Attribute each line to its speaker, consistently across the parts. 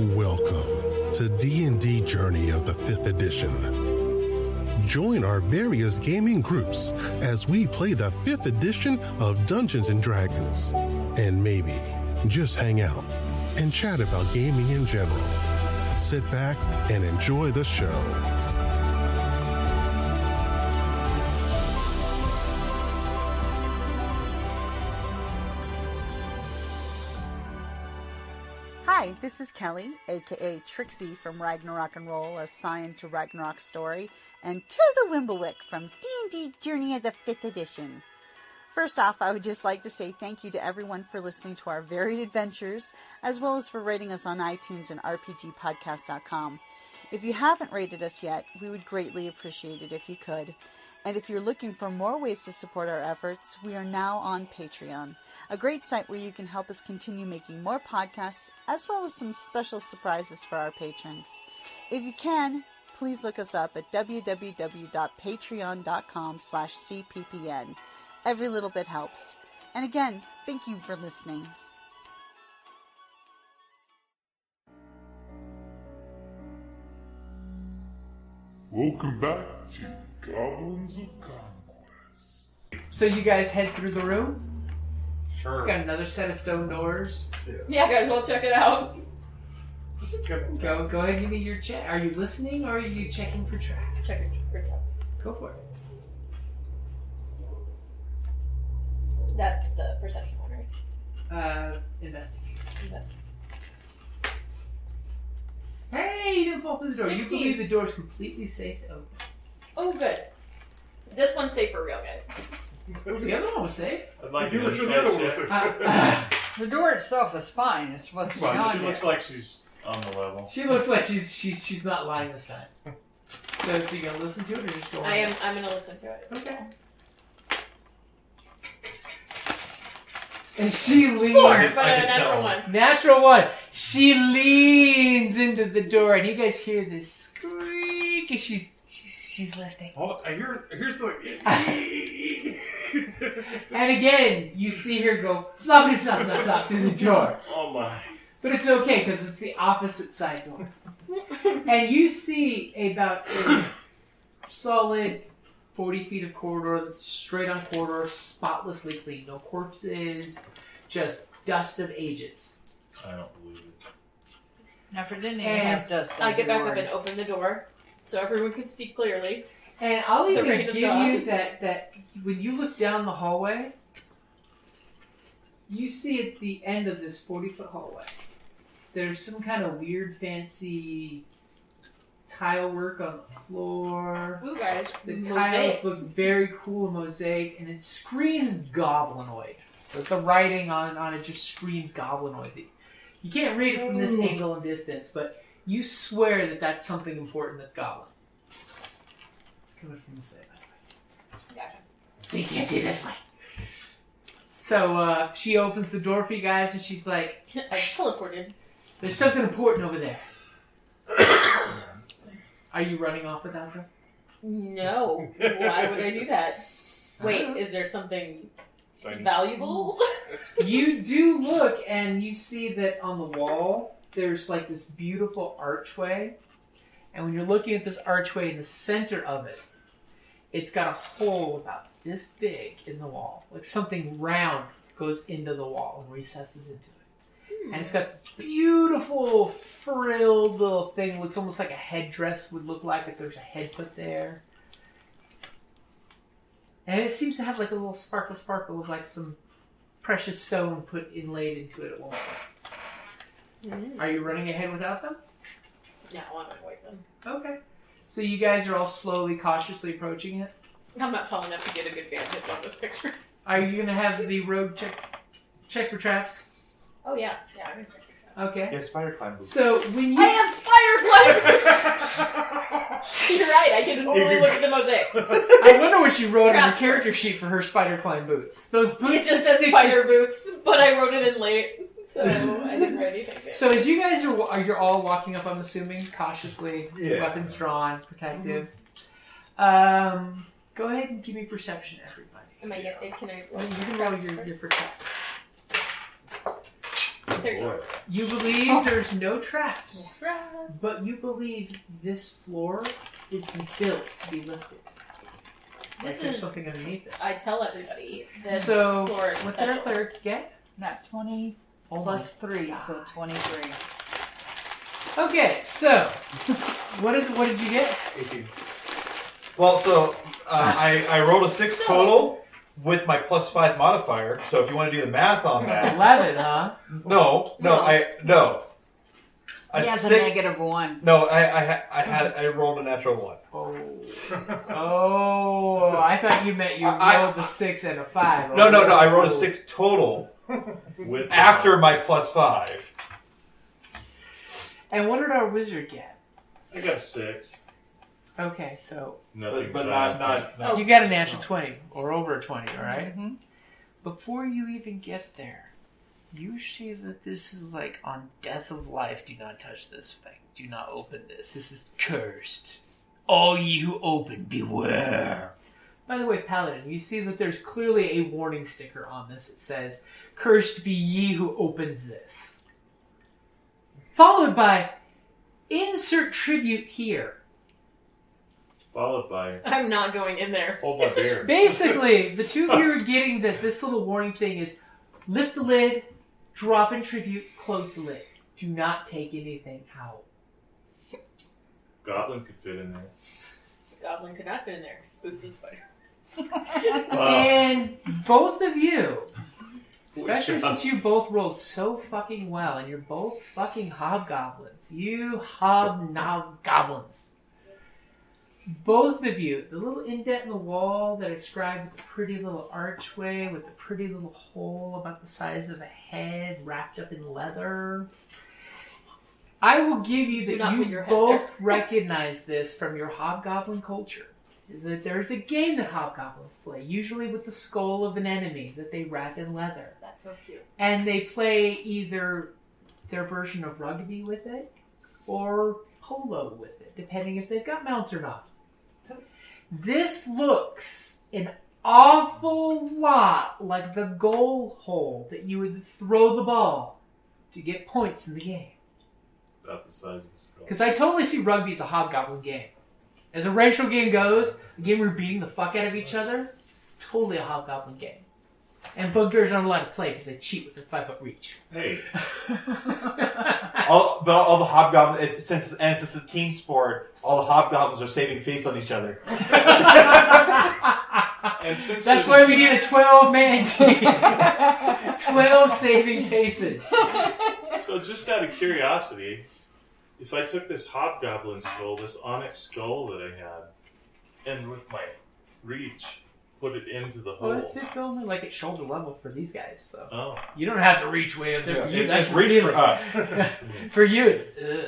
Speaker 1: Welcome to D&D Journey of the 5th Edition. Join our various gaming groups as we play the 5th edition of Dungeons & Dragons. And maybe just hang out and chat about gaming in general. Sit back and enjoy the show.
Speaker 2: Hi, this is Kelly, aka Trixie from Ragnarok and Roll, assigned to Ragnarok Story, and Tilda Wimblewick from D&D Journey of the 5th Edition. First off, I would just like to say thank you to everyone for listening to our varied adventures, as well as for rating us on iTunes and RPGpodcast.com. If you haven't rated us yet, we would greatly appreciate it if you could. And if you're looking for more ways to support our efforts, we are now on Patreon, a great site where you can help us continue making more podcasts, as well as some special surprises for our patrons. If you can, please look us up at www.patreon.com/cppn. Every little bit helps. And again, thank you for listening.
Speaker 3: Welcome back to Goblins of Conquest.
Speaker 4: So you guys head through the room?
Speaker 5: Sure.
Speaker 4: It's got another set of stone doors.
Speaker 6: Yeah, guys, we'll check it out.
Speaker 4: Go ahead and give me your check. Are you listening or are you checking for tracks?
Speaker 6: Checking for tracks.
Speaker 4: Go for it.
Speaker 6: That's the perception one, right?
Speaker 4: Investigate.
Speaker 6: Investigate.
Speaker 4: Hey, you didn't fall through the door.
Speaker 6: 16.
Speaker 4: You believe the door is completely safe to open.
Speaker 6: Oh, good. This one's safe for real, guys.
Speaker 4: The other one was safe.
Speaker 5: I'd like
Speaker 3: You
Speaker 5: to
Speaker 3: look at the other one.
Speaker 7: The door itself is fine. It's what's
Speaker 5: Well,
Speaker 7: beyond
Speaker 5: she
Speaker 7: it.
Speaker 5: looks like she's on the level.
Speaker 4: She looks like she's not lying this time. So you gonna listen to it or just go on?
Speaker 6: I'm gonna listen to it.
Speaker 4: Okay. And she leans.
Speaker 6: But
Speaker 5: I
Speaker 6: a
Speaker 5: can
Speaker 6: natural
Speaker 5: tell.
Speaker 6: one.
Speaker 4: Natural one. She leans into the door, and you guys hear this squeak, and she's listening.
Speaker 3: Oh, here's the...
Speaker 4: And again, you see her go floppity flop flop flop through the door.
Speaker 5: Oh my.
Speaker 4: But it's okay because it's the opposite side door. And you see about a solid 40 feet of corridor that's straight on corridor, spotlessly clean. No corpses, just dust of ages.
Speaker 5: I don't believe it.
Speaker 7: Now, if it didn't even
Speaker 4: And
Speaker 7: have dust,
Speaker 6: I get back
Speaker 7: I'd
Speaker 6: up
Speaker 7: be
Speaker 6: and open the door so everyone can see clearly.
Speaker 4: And I'll
Speaker 6: The
Speaker 4: even
Speaker 6: rain
Speaker 4: give
Speaker 6: is gone.
Speaker 4: you that when you look down the hallway, you see at the end of this 40-foot hallway, there's some kind of weird, fancy tile work on the floor.
Speaker 6: Ooh, guys.
Speaker 4: The
Speaker 6: mosaic.
Speaker 4: tiles look very cool, mosaic, and it screams goblinoid. Like the writing on it just screams goblinoid. You can't read it from this angle and distance, but you swear that that's something important that's goblin. It's coming from this way, by the way.
Speaker 6: Gotcha.
Speaker 4: So you can't see this way. So she opens the door for you guys, and she's like,
Speaker 6: I teleported.
Speaker 4: "There's something important over there." Are you running off without her?
Speaker 6: No. Why would I do that? Wait, is there something valuable?
Speaker 4: You do look, and you see that on the wall, there's like this beautiful archway. And when you're looking at this archway in the center of it, it's got a hole about this big in the wall. Like something round goes into the wall and recesses into it. And it's got this beautiful frilled little thing. Looks almost like a headdress would look like if there's a head put there. And it seems to have like a little sparkle of like some precious stone inlaid into it at one point. Are you running ahead without them?
Speaker 6: No, I'm not with them.
Speaker 4: Okay. So you guys are all slowly, cautiously approaching it.
Speaker 6: I'm not tall enough to get a good vantage on this picture.
Speaker 4: Are you going to have the rogue check for traps?
Speaker 6: Oh, yeah. Yeah, I'm going to check your shot.
Speaker 4: Okay.
Speaker 5: Yeah, spider climb boots.
Speaker 4: So when you...
Speaker 6: I have spider climb! You're right, I can totally look at the mosaic.
Speaker 4: I wonder what you wrote on your
Speaker 6: Traps
Speaker 4: character
Speaker 6: first.
Speaker 4: sheet for her spider climb boots. Those boots
Speaker 6: It just
Speaker 4: that
Speaker 6: says
Speaker 4: stick-
Speaker 6: spider boots, but I wrote it in late, so I didn't write anything.
Speaker 4: So as you guys you're all walking up, I'm assuming, cautiously,
Speaker 5: Yeah.
Speaker 4: weapons drawn, protective. Go ahead and give me perception, everybody.
Speaker 6: Am I can I
Speaker 4: You can roll your for traps.
Speaker 6: 13.
Speaker 4: You believe there's no traps,
Speaker 6: Traps.
Speaker 4: but you believe this floor is built to be lifted.
Speaker 6: This
Speaker 4: there's
Speaker 6: is
Speaker 4: something underneath it.
Speaker 6: I tell everybody this
Speaker 4: So,
Speaker 6: floor is
Speaker 4: what did our
Speaker 6: special.
Speaker 4: cleric get?
Speaker 7: Not 20 plus 3, so 23.
Speaker 4: Okay, so what did you get?
Speaker 8: 18. Well, so I rolled a 6
Speaker 6: So-
Speaker 8: total with my +5 modifier. So if you want to do the math on that,
Speaker 4: 11, huh?
Speaker 8: no.
Speaker 7: He has a
Speaker 8: 6.
Speaker 7: -1.
Speaker 8: No, I rolled a natural 1.
Speaker 4: Oh, I thought you meant you rolled a 6 and a 5.
Speaker 8: No. I rolled a 6 total
Speaker 5: With
Speaker 8: after my +5.
Speaker 4: And what did our wizard get?
Speaker 5: I got 6.
Speaker 4: Okay, so
Speaker 5: Nothing.
Speaker 8: But
Speaker 5: bad.
Speaker 8: not.
Speaker 6: Oh.
Speaker 4: you got a natural 20 or over a 20, all right?
Speaker 7: Mhm.
Speaker 4: Before you even get there, you see that this is like on death of life. Do not touch this thing. Do not open this. This is cursed. All ye who open, beware. By the way, Paladin, you see that there's clearly a warning sticker on this. It says, "Cursed be ye who opens this." Followed by, "Insert tribute here."
Speaker 5: Followed by
Speaker 6: I'm not going in there.
Speaker 5: hold my beer.
Speaker 4: Basically, the two of you are getting that this little warning thing is lift the lid, drop in tribute, close the lid. Do not take anything out.
Speaker 5: Goblin could fit in there.
Speaker 6: Goblin could not fit in there. Boots is spider.
Speaker 4: And both of you, especially
Speaker 5: Which
Speaker 4: since you both rolled so fucking well, and you're both fucking hobgoblins. You hobgoblins. Both of you, the little indent in the wall that I described with the pretty little archway with the pretty little hole about the size of a head wrapped up in leather. I will give you
Speaker 6: Do not
Speaker 4: that
Speaker 6: put
Speaker 4: you
Speaker 6: your head
Speaker 4: both
Speaker 6: there.
Speaker 4: recognize this from your hobgoblin culture. Is that there's a game that hobgoblins play, usually with the skull of an enemy that they wrap in leather.
Speaker 6: That's so cute.
Speaker 4: And they play either their version of rugby with it or polo with it, depending if they've got mounts or not. This looks an awful lot like the goal hole that you would throw the ball to get points in the game.
Speaker 5: About the size of his skull.
Speaker 4: Because I totally see rugby as a hobgoblin game. As a racial game goes, a game where we're beating the fuck out of each other, it's totally a hobgoblin game. And bugbears aren't allowed to play because they cheat with their 5-foot reach.
Speaker 5: Hey,
Speaker 8: All the hobgoblins, since it's a team sport, all the hobgoblins are saving face on each other.
Speaker 5: and since
Speaker 4: That's why we need a 12-man team. 12 saving faces.
Speaker 5: So just out of curiosity, if I took this hobgoblin skull, this onyx skull that I had, and with my reach put it into the hole.
Speaker 4: Well, it's only like at shoulder level for these guys, so
Speaker 5: Oh,
Speaker 4: you don't have to reach way up there. For you,
Speaker 8: It's
Speaker 4: that's the
Speaker 8: reach for
Speaker 4: ceiling.
Speaker 8: us.
Speaker 4: For you, it's. Ugh.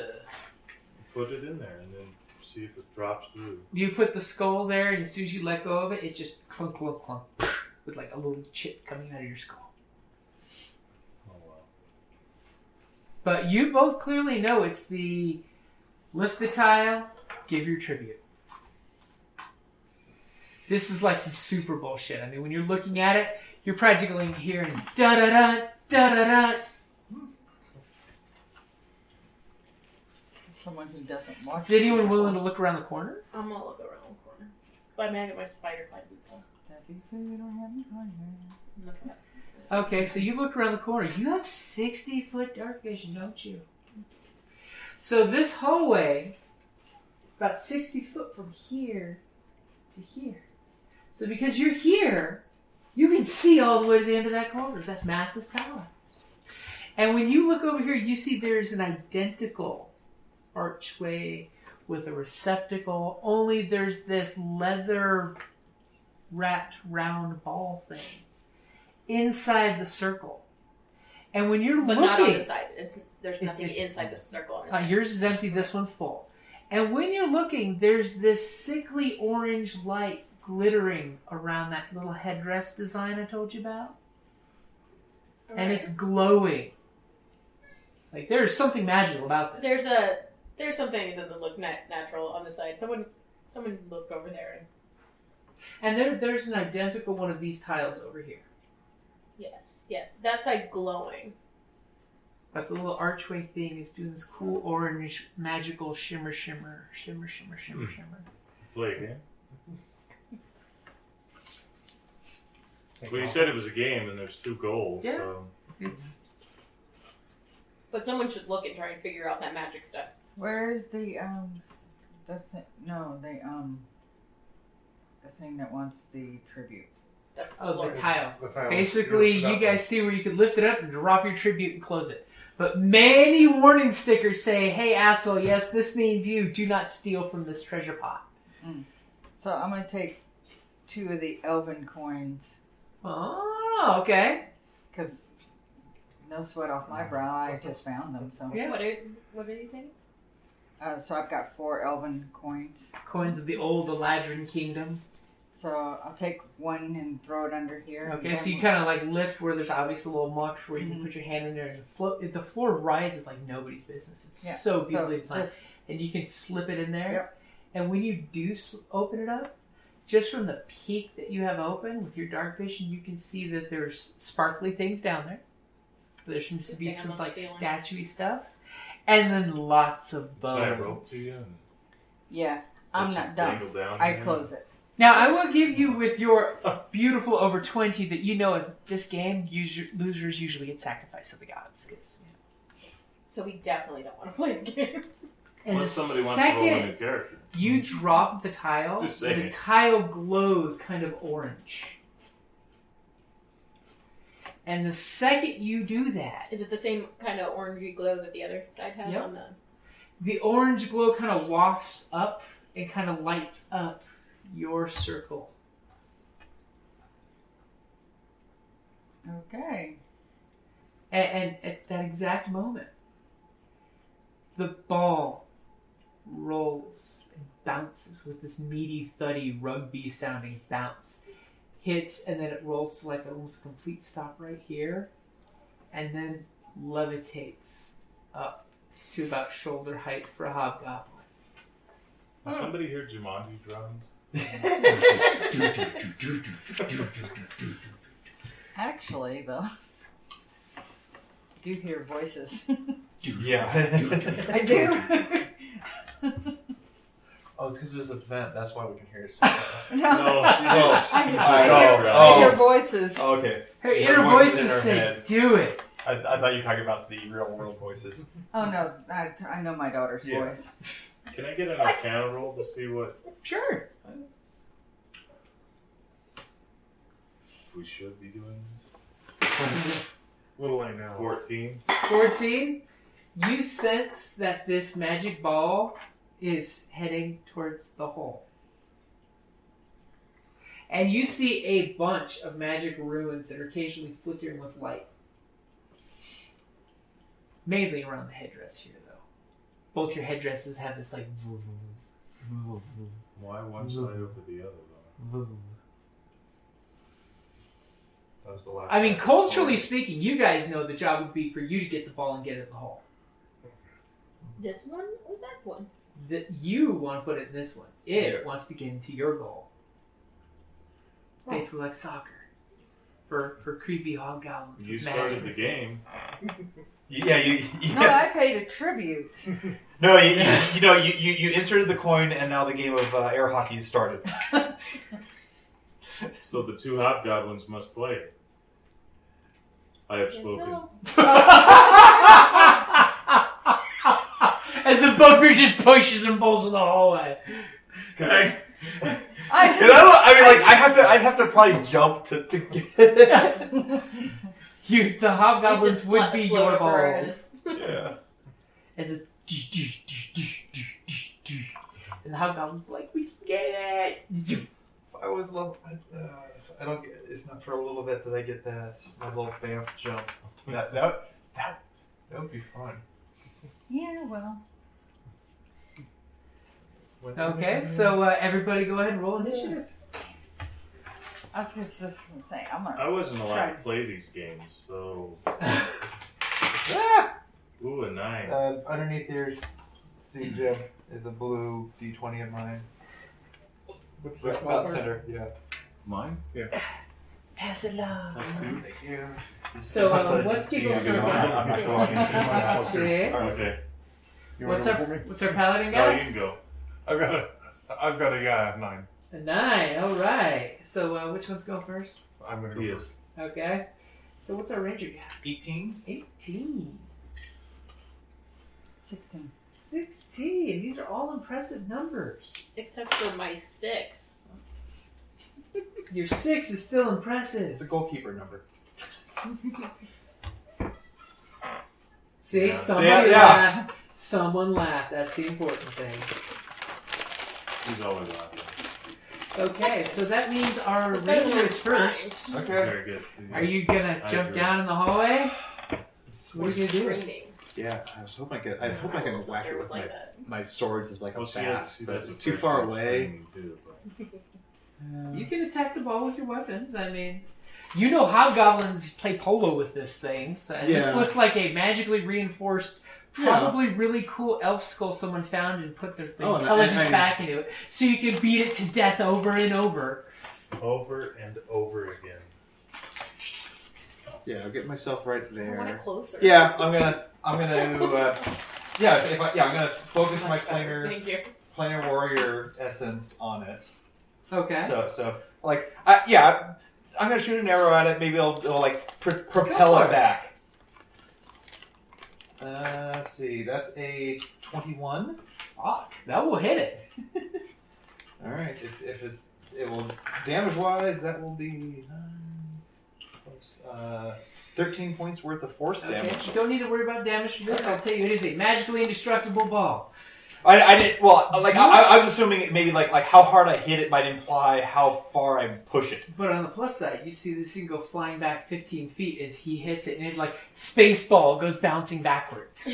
Speaker 5: put it in there and then see if it drops through.
Speaker 4: You put the skull there, and as soon as you let go of it, it just clunk, clunk, clunk, with like a little chip coming out of your skull.
Speaker 5: Oh wow.
Speaker 4: But you both clearly know it's the lift the tile, give your tribute. This is like some super bullshit. I mean, when you're looking at it, you're practically hearing da da da da da da.
Speaker 7: Someone who doesn't watch.
Speaker 4: Is anyone willing to look around the corner?
Speaker 6: I'm gonna look around the corner. But I mean, I got my spider climb boots on. Look at that.
Speaker 4: Okay, so you look around the corner. You have 60-foot dark vision, don't you? So this hallway is about 60 foot from here to here. So because you're here, you can see all the way to the end of that corner. That's Mathis Tower. And when you look over here, you see there's an identical archway with a receptacle, only there's this leather wrapped round ball thing inside the circle. And when you're
Speaker 6: But
Speaker 4: looking,
Speaker 6: not on the side. There's nothing
Speaker 4: It's-
Speaker 6: inside the circle on the side.
Speaker 4: yours is empty, this one's full. And when you're looking, there's this sickly orange light glittering around that little headdress design I told you about. And it's glowing. Like, there's something magical about this.
Speaker 6: There's something that doesn't look natural on the side. Someone look over there and
Speaker 4: there's an identical one of these tiles over here.
Speaker 6: yes, that side's glowing.
Speaker 4: But the little archway thing is doing this cool orange magical shimmer.
Speaker 5: Play a game? Well, you said it was a game and there's 2 goals,
Speaker 4: Yeah.
Speaker 5: so...
Speaker 4: It's
Speaker 6: But someone should look and try and figure out that magic stuff.
Speaker 7: Where is the thing that wants the tribute?
Speaker 6: That's the
Speaker 4: the
Speaker 6: floor.
Speaker 4: tile.
Speaker 9: The tile.
Speaker 4: Basically, you guys see where you could lift it up and drop your tribute and close it. But many warning stickers say, "Hey, asshole! Yes, this means you do not steal from this treasure pot."
Speaker 7: So I'm gonna take 2 of the elven coins
Speaker 4: Oh, okay.
Speaker 7: because no sweat off my brow. I just found them. So
Speaker 4: Yeah.
Speaker 6: What are you taking?
Speaker 7: so I've got 4 elven coins.
Speaker 4: Coins of the old Eladrin kingdom.
Speaker 7: So I'll take 1 and throw it under here.
Speaker 4: Okay, so you kind of like lift where there's obviously a little muck where you can put your hand in there and the floor rises like nobody's business. It's so beautifully designed. And you can slip it in there.
Speaker 7: Yep.
Speaker 4: And when you do open it up, just from the peak that you have open with your dark vision, you can see that there's sparkly things down there. There seems to be
Speaker 6: Thing
Speaker 4: some
Speaker 6: on the
Speaker 4: like
Speaker 6: ceiling.
Speaker 4: statuey stuff. And then lots of
Speaker 5: So I wrote to you
Speaker 4: bones.
Speaker 5: and
Speaker 7: Yeah, I'm
Speaker 5: let you
Speaker 7: not done.
Speaker 5: dangle down
Speaker 7: I
Speaker 5: here.
Speaker 7: close it.
Speaker 4: Now, I will give you with your beautiful over 20 that you know in this game, losers usually get sacrificed to the gods. 'Cause,
Speaker 6: So we definitely don't want to play the game.
Speaker 4: and
Speaker 5: Unless
Speaker 4: the
Speaker 5: somebody wants to roll a new
Speaker 4: second
Speaker 5: character.
Speaker 4: you drop the tile,
Speaker 5: Just
Speaker 4: the
Speaker 5: saying.
Speaker 4: tile glows kind of orange. And the second you do that,
Speaker 6: Is it the same kind of orangey glow that the other side has
Speaker 4: Yep.
Speaker 6: on the...
Speaker 4: the orange glow kind of wafts up and kind of lights up your circle.
Speaker 7: Okay.
Speaker 4: And at that exact moment, the ball rolls and bounces with this meaty, thuddy, rugby-sounding bounce. Hits, and then it rolls to like almost a complete stop right here, and then levitates up to about shoulder height for a hobgoblin.
Speaker 5: Has somebody heard Jumanji drums?
Speaker 7: Actually, though, I do hear voices.
Speaker 8: Yeah.
Speaker 7: I do.
Speaker 9: Oh, it's because there's a vent. That's why we can hear it.
Speaker 5: No, she is.
Speaker 7: I hear
Speaker 8: Oh.
Speaker 7: voices.
Speaker 8: Oh, okay.
Speaker 4: Her
Speaker 8: Her
Speaker 4: inner
Speaker 8: voices in
Speaker 4: voices
Speaker 8: her
Speaker 4: say,
Speaker 8: head.
Speaker 4: "Do it."
Speaker 8: I thought you were talking about the real world voices.
Speaker 7: Oh no, I know my daughter's
Speaker 8: Yeah.
Speaker 7: voice.
Speaker 5: Can I get an Arcana roll to see what
Speaker 4: Sure.
Speaker 5: we should be doing this?
Speaker 9: Little I know.
Speaker 5: 14.
Speaker 4: 14. You sense that this magic ball is heading towards the hole. And you see a bunch of magic ruins that are occasionally flickering with light. Mainly around the headdress here, though. Both your headdresses have this like...
Speaker 5: Why one side over the other, though?
Speaker 9: That was the last.
Speaker 4: I mean,
Speaker 9: one.
Speaker 4: culturally speaking, you guys know the job would be for you to get the ball and get it in the hole.
Speaker 6: This one or that one?
Speaker 4: That you want to put it in this one. It wants to get into your goal. Basically like soccer. For creepy hobgoblins.
Speaker 5: You
Speaker 4: with
Speaker 5: started
Speaker 4: magic.
Speaker 5: the game.
Speaker 8: Yeah,
Speaker 7: No, I paid a tribute.
Speaker 8: No, you inserted the coin, and now the game of air hockey has started.
Speaker 5: So the 2 hobgoblins must play. I have spoken.
Speaker 4: As the bugbear just pushes and pulls in the hallway.
Speaker 8: I have to probably jump to get.
Speaker 4: Use the hobgoblins
Speaker 6: just
Speaker 4: would be
Speaker 6: float
Speaker 4: your
Speaker 6: over her
Speaker 4: balls.
Speaker 8: Yeah.
Speaker 4: As it's and the hobgoblin's like, we can get it.
Speaker 8: I was I don't get. It's not for a little bit that I get that my little bamf jump. That would be fun.
Speaker 7: Yeah, well.
Speaker 4: Okay, so everybody go ahead and roll initiative.
Speaker 7: I was just gonna say, I'm gonna.
Speaker 5: I wasn't allowed
Speaker 7: try.
Speaker 5: to play these games, so... Ooh, a 9.
Speaker 8: Underneath your C gem is a blue D20 of mine. About center, yeah.
Speaker 5: Mine?
Speaker 4: Pass it along.
Speaker 5: That's 2.
Speaker 8: Thank you.
Speaker 4: So, what's Giggle's
Speaker 9: I'm not going into
Speaker 4: Six.
Speaker 5: Okay.
Speaker 9: You
Speaker 4: What's
Speaker 9: wanna
Speaker 4: our
Speaker 9: go for me?
Speaker 4: what's our paladin
Speaker 5: No,
Speaker 4: got?
Speaker 5: you can go.
Speaker 9: I've got a 9.
Speaker 4: A 9. All right. So which one's go first?
Speaker 9: I'm gonna go
Speaker 5: He
Speaker 9: first.
Speaker 5: is.
Speaker 4: Okay. So what's our ranger got?
Speaker 8: 18.
Speaker 4: 18.
Speaker 7: 16.
Speaker 4: 16. These are all impressive numbers.
Speaker 6: Except for my 6.
Speaker 4: Your 6 is still
Speaker 8: It's
Speaker 4: impressive.
Speaker 8: a goalkeeper number.
Speaker 4: See,
Speaker 5: Yeah.
Speaker 4: someone
Speaker 8: Yeah.
Speaker 4: laughed. Someone laughed. That's the important thing.
Speaker 5: He's always laughing.
Speaker 4: Okay, so that means our ranger is first.
Speaker 8: Okay.
Speaker 5: Very good.
Speaker 4: Are you gonna
Speaker 5: I
Speaker 4: jump
Speaker 5: agree.
Speaker 4: down in the hallway? What are you gonna do?
Speaker 6: Screaming.
Speaker 8: Yeah, I was hoping I could. I
Speaker 6: My
Speaker 8: hope I can
Speaker 6: little
Speaker 8: whack
Speaker 6: sister
Speaker 8: it
Speaker 6: was
Speaker 8: with
Speaker 6: like that.
Speaker 8: my swords as like a
Speaker 5: Well, she
Speaker 8: bat,
Speaker 5: has- she
Speaker 8: but
Speaker 5: does
Speaker 8: it's
Speaker 5: the
Speaker 8: too
Speaker 5: first
Speaker 8: far
Speaker 5: time
Speaker 8: away.
Speaker 5: screaming, too, but-
Speaker 4: You can attack the ball with your weapons. I mean, you know how goblins play polo with this thing. So this
Speaker 8: Yeah.
Speaker 4: looks like a magically reinforced, probably really cool elf skull someone found and put their
Speaker 8: Oh, and
Speaker 4: intelligence
Speaker 8: I-
Speaker 4: back into it, so you can beat it to death over and over.
Speaker 5: Over and over again.
Speaker 8: Yeah, I'll get myself right
Speaker 6: I want it
Speaker 8: there.
Speaker 6: closer.
Speaker 8: Yeah, I'm gonna. Yeah, I'm gonna focus my
Speaker 6: Much better.
Speaker 8: planar
Speaker 6: Thank you.
Speaker 8: warrior essence on it.
Speaker 4: Okay.
Speaker 8: So like, I'm gonna shoot an arrow at it. Maybe it'll like propel
Speaker 4: for
Speaker 8: it
Speaker 4: it.
Speaker 8: back. Let's see. That's a 21.
Speaker 4: Fuck, that will hit it.
Speaker 8: All right. If it will damage wise, that will be 13 points worth of force
Speaker 4: Okay,
Speaker 8: damage.
Speaker 4: you don't need to worry about damage from this. I'll tell you, it is a magically indestructible ball.
Speaker 8: I didn't. Well, like I was assuming it maybe like how hard I hit it might imply how far I push it.
Speaker 4: But on the plus side, you see this thing go flying back 15 feet as he hits it, and it like space ball goes bouncing backwards.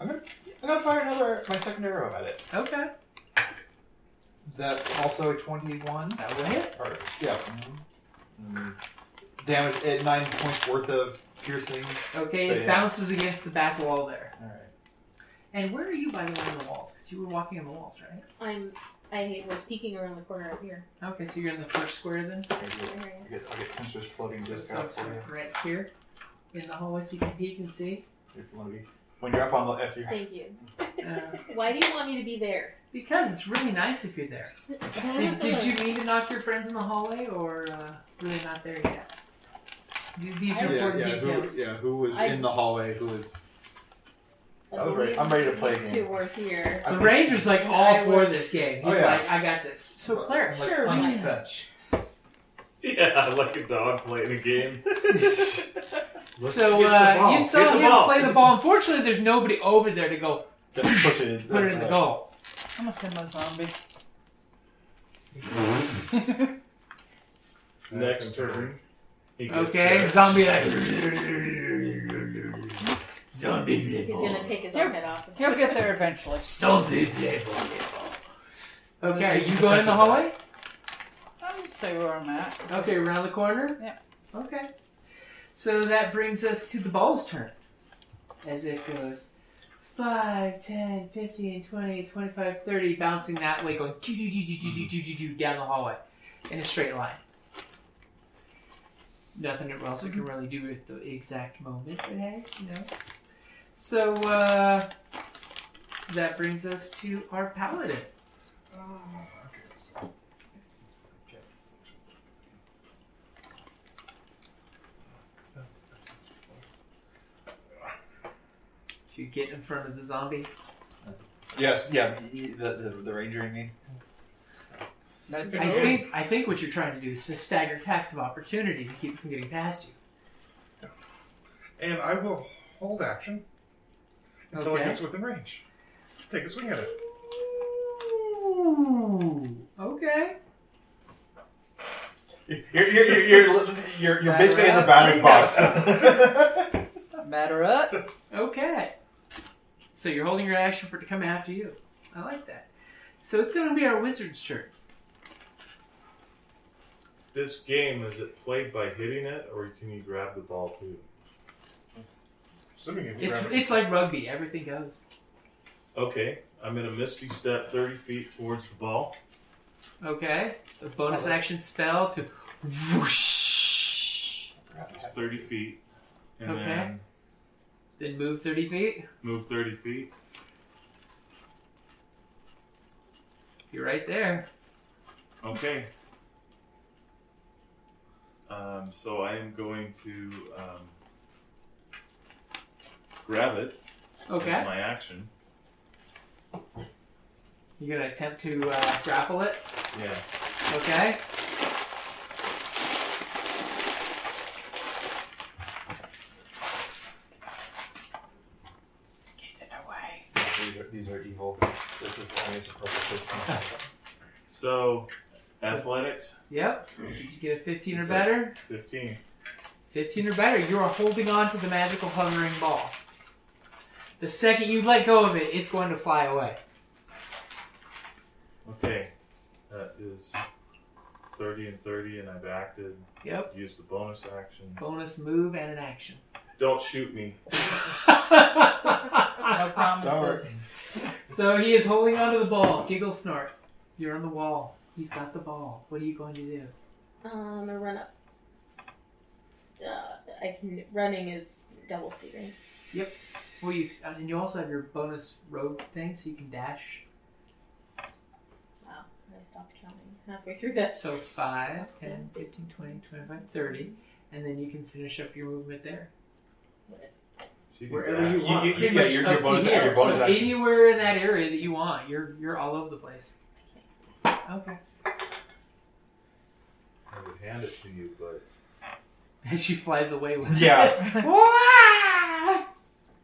Speaker 8: I'm gonna fire my second arrow at it.
Speaker 4: Okay,
Speaker 8: That's also a 21.
Speaker 4: that will hit.
Speaker 8: Or, yeah. Damage at 9 points worth of piercing.
Speaker 4: Okay,
Speaker 8: But
Speaker 4: it
Speaker 8: yeah.
Speaker 4: bounces against the back wall there.
Speaker 8: All right.
Speaker 4: And where are you, by the way, on the walls? Because you were walking on the walls, right?
Speaker 6: I was peeking around the corner up here.
Speaker 4: Okay, so you're in the first square then?
Speaker 8: I'll get Pinterest floating disc
Speaker 4: So,
Speaker 8: out for you.
Speaker 4: right here in the hallway so you can peek and see.
Speaker 8: If you want to be, when you're up on the if you're
Speaker 6: Thank you.
Speaker 4: Uh,
Speaker 6: Why do you want me to be there?
Speaker 4: because it's really nice if you're there. Did you mean to knock your friends in the hallway, or really not there yet? These are important details.
Speaker 8: who was
Speaker 6: I-
Speaker 8: in the hallway? Who was?
Speaker 6: I
Speaker 8: I was ready-
Speaker 6: believe
Speaker 8: I'm ready to play a
Speaker 6: these
Speaker 8: game.
Speaker 6: two were here.
Speaker 4: The Ranger's like all
Speaker 6: I
Speaker 4: for
Speaker 6: was-
Speaker 4: this game.
Speaker 8: Oh,
Speaker 4: He's
Speaker 8: yeah.
Speaker 4: like, I got this. So Claire,
Speaker 8: Like
Speaker 4: sure,
Speaker 8: playing
Speaker 4: we
Speaker 8: fetch.
Speaker 5: Yeah, like a dog playing a game.
Speaker 4: So
Speaker 5: get the ball.
Speaker 4: you
Speaker 5: Get
Speaker 4: saw
Speaker 5: the
Speaker 4: him
Speaker 5: ball.
Speaker 4: play the ball. Unfortunately, there's nobody over there to go
Speaker 8: Just push it.
Speaker 4: put it in the goal.
Speaker 7: I'm gonna send my zombie.
Speaker 5: Next turn. he gets
Speaker 4: Okay,
Speaker 5: there.
Speaker 4: zombie like zombie play
Speaker 6: He's
Speaker 4: ball.
Speaker 6: gonna take his own head off.
Speaker 7: He'll get there eventually.
Speaker 4: Zombie play ball. Okay, are you going in the hallway?
Speaker 7: I'm gonna stay where I'm at.
Speaker 4: Okay, around the corner?
Speaker 7: Yeah.
Speaker 4: Okay. So that brings us to the ball's turn. As it goes 5, 10, 15, 20, 25, 30, bouncing that way, going down the hallway in a straight line. Nothing else it can really do at the exact moment, but hey, you know. So that brings us to our paladin. To get in front of the zombie.
Speaker 8: Yes, yeah. The ranger in me.
Speaker 4: I think what you're trying to do is to stagger attacks of opportunity to keep it from getting past you.
Speaker 9: And I will hold action until
Speaker 4: Okay.
Speaker 9: it gets within range. Take a swing at it.
Speaker 4: Ooh, okay.
Speaker 8: You're basically in the batting box.
Speaker 7: Batter up.
Speaker 4: Okay. So you're holding your action for it to come after you. I like that. So it's going to be our wizard's turn.
Speaker 5: This game, is it played by hitting it, or can you grab the ball too?
Speaker 9: Assuming you
Speaker 4: It's
Speaker 9: grab
Speaker 4: it's like rugby. Everything goes.
Speaker 5: Okay, I'm in a misty step 30 feet towards the ball.
Speaker 4: Okay. So bonus action spell to whoosh.
Speaker 5: It's 30 feet. And
Speaker 4: Okay. Then move 30 feet.
Speaker 5: move 30 feet.
Speaker 4: You're right there.
Speaker 5: Okay. So I am going to grab it.
Speaker 4: Okay.
Speaker 5: As my action.
Speaker 4: You're gonna attempt to grapple it.
Speaker 5: Yeah.
Speaker 4: Okay. Get it away.
Speaker 8: These are evil. This is always a purpose.
Speaker 5: So, athletics,
Speaker 4: Yep. Did you get a 15 or better?
Speaker 5: 15.
Speaker 4: 15 or better. You are holding on to the magical hovering ball. The second you let go of it, it's going to fly away.
Speaker 5: Okay. That is 30 and 30, and I've acted.
Speaker 4: Yep.
Speaker 5: Used the bonus action.
Speaker 4: Bonus move and an action.
Speaker 5: Don't shoot me.
Speaker 7: No promises.
Speaker 4: So he is holding onto the ball. Giggle snort. You're on the wall. He's got the ball. What are you going to do?
Speaker 6: I'm gonna run up. Running is double speed, right?
Speaker 4: Yep. Well, and you also have your bonus rogue thing, so you can dash.
Speaker 6: Wow, I stopped counting halfway through that.
Speaker 4: So 5, 10, 15, 20, 25, 30. And then you can finish up your movement there.
Speaker 5: So you can
Speaker 4: Wherever
Speaker 5: dash.
Speaker 4: you want.
Speaker 8: You
Speaker 4: Pretty
Speaker 8: get
Speaker 4: much
Speaker 8: your
Speaker 4: up
Speaker 8: bonus-
Speaker 4: to here.
Speaker 8: your bonus
Speaker 4: So
Speaker 8: action.
Speaker 4: anywhere in that area that you want, you're all over the place. Okay.
Speaker 5: I would hand it to you, but
Speaker 4: As she flies away with
Speaker 8: Yeah.
Speaker 4: it. Wah!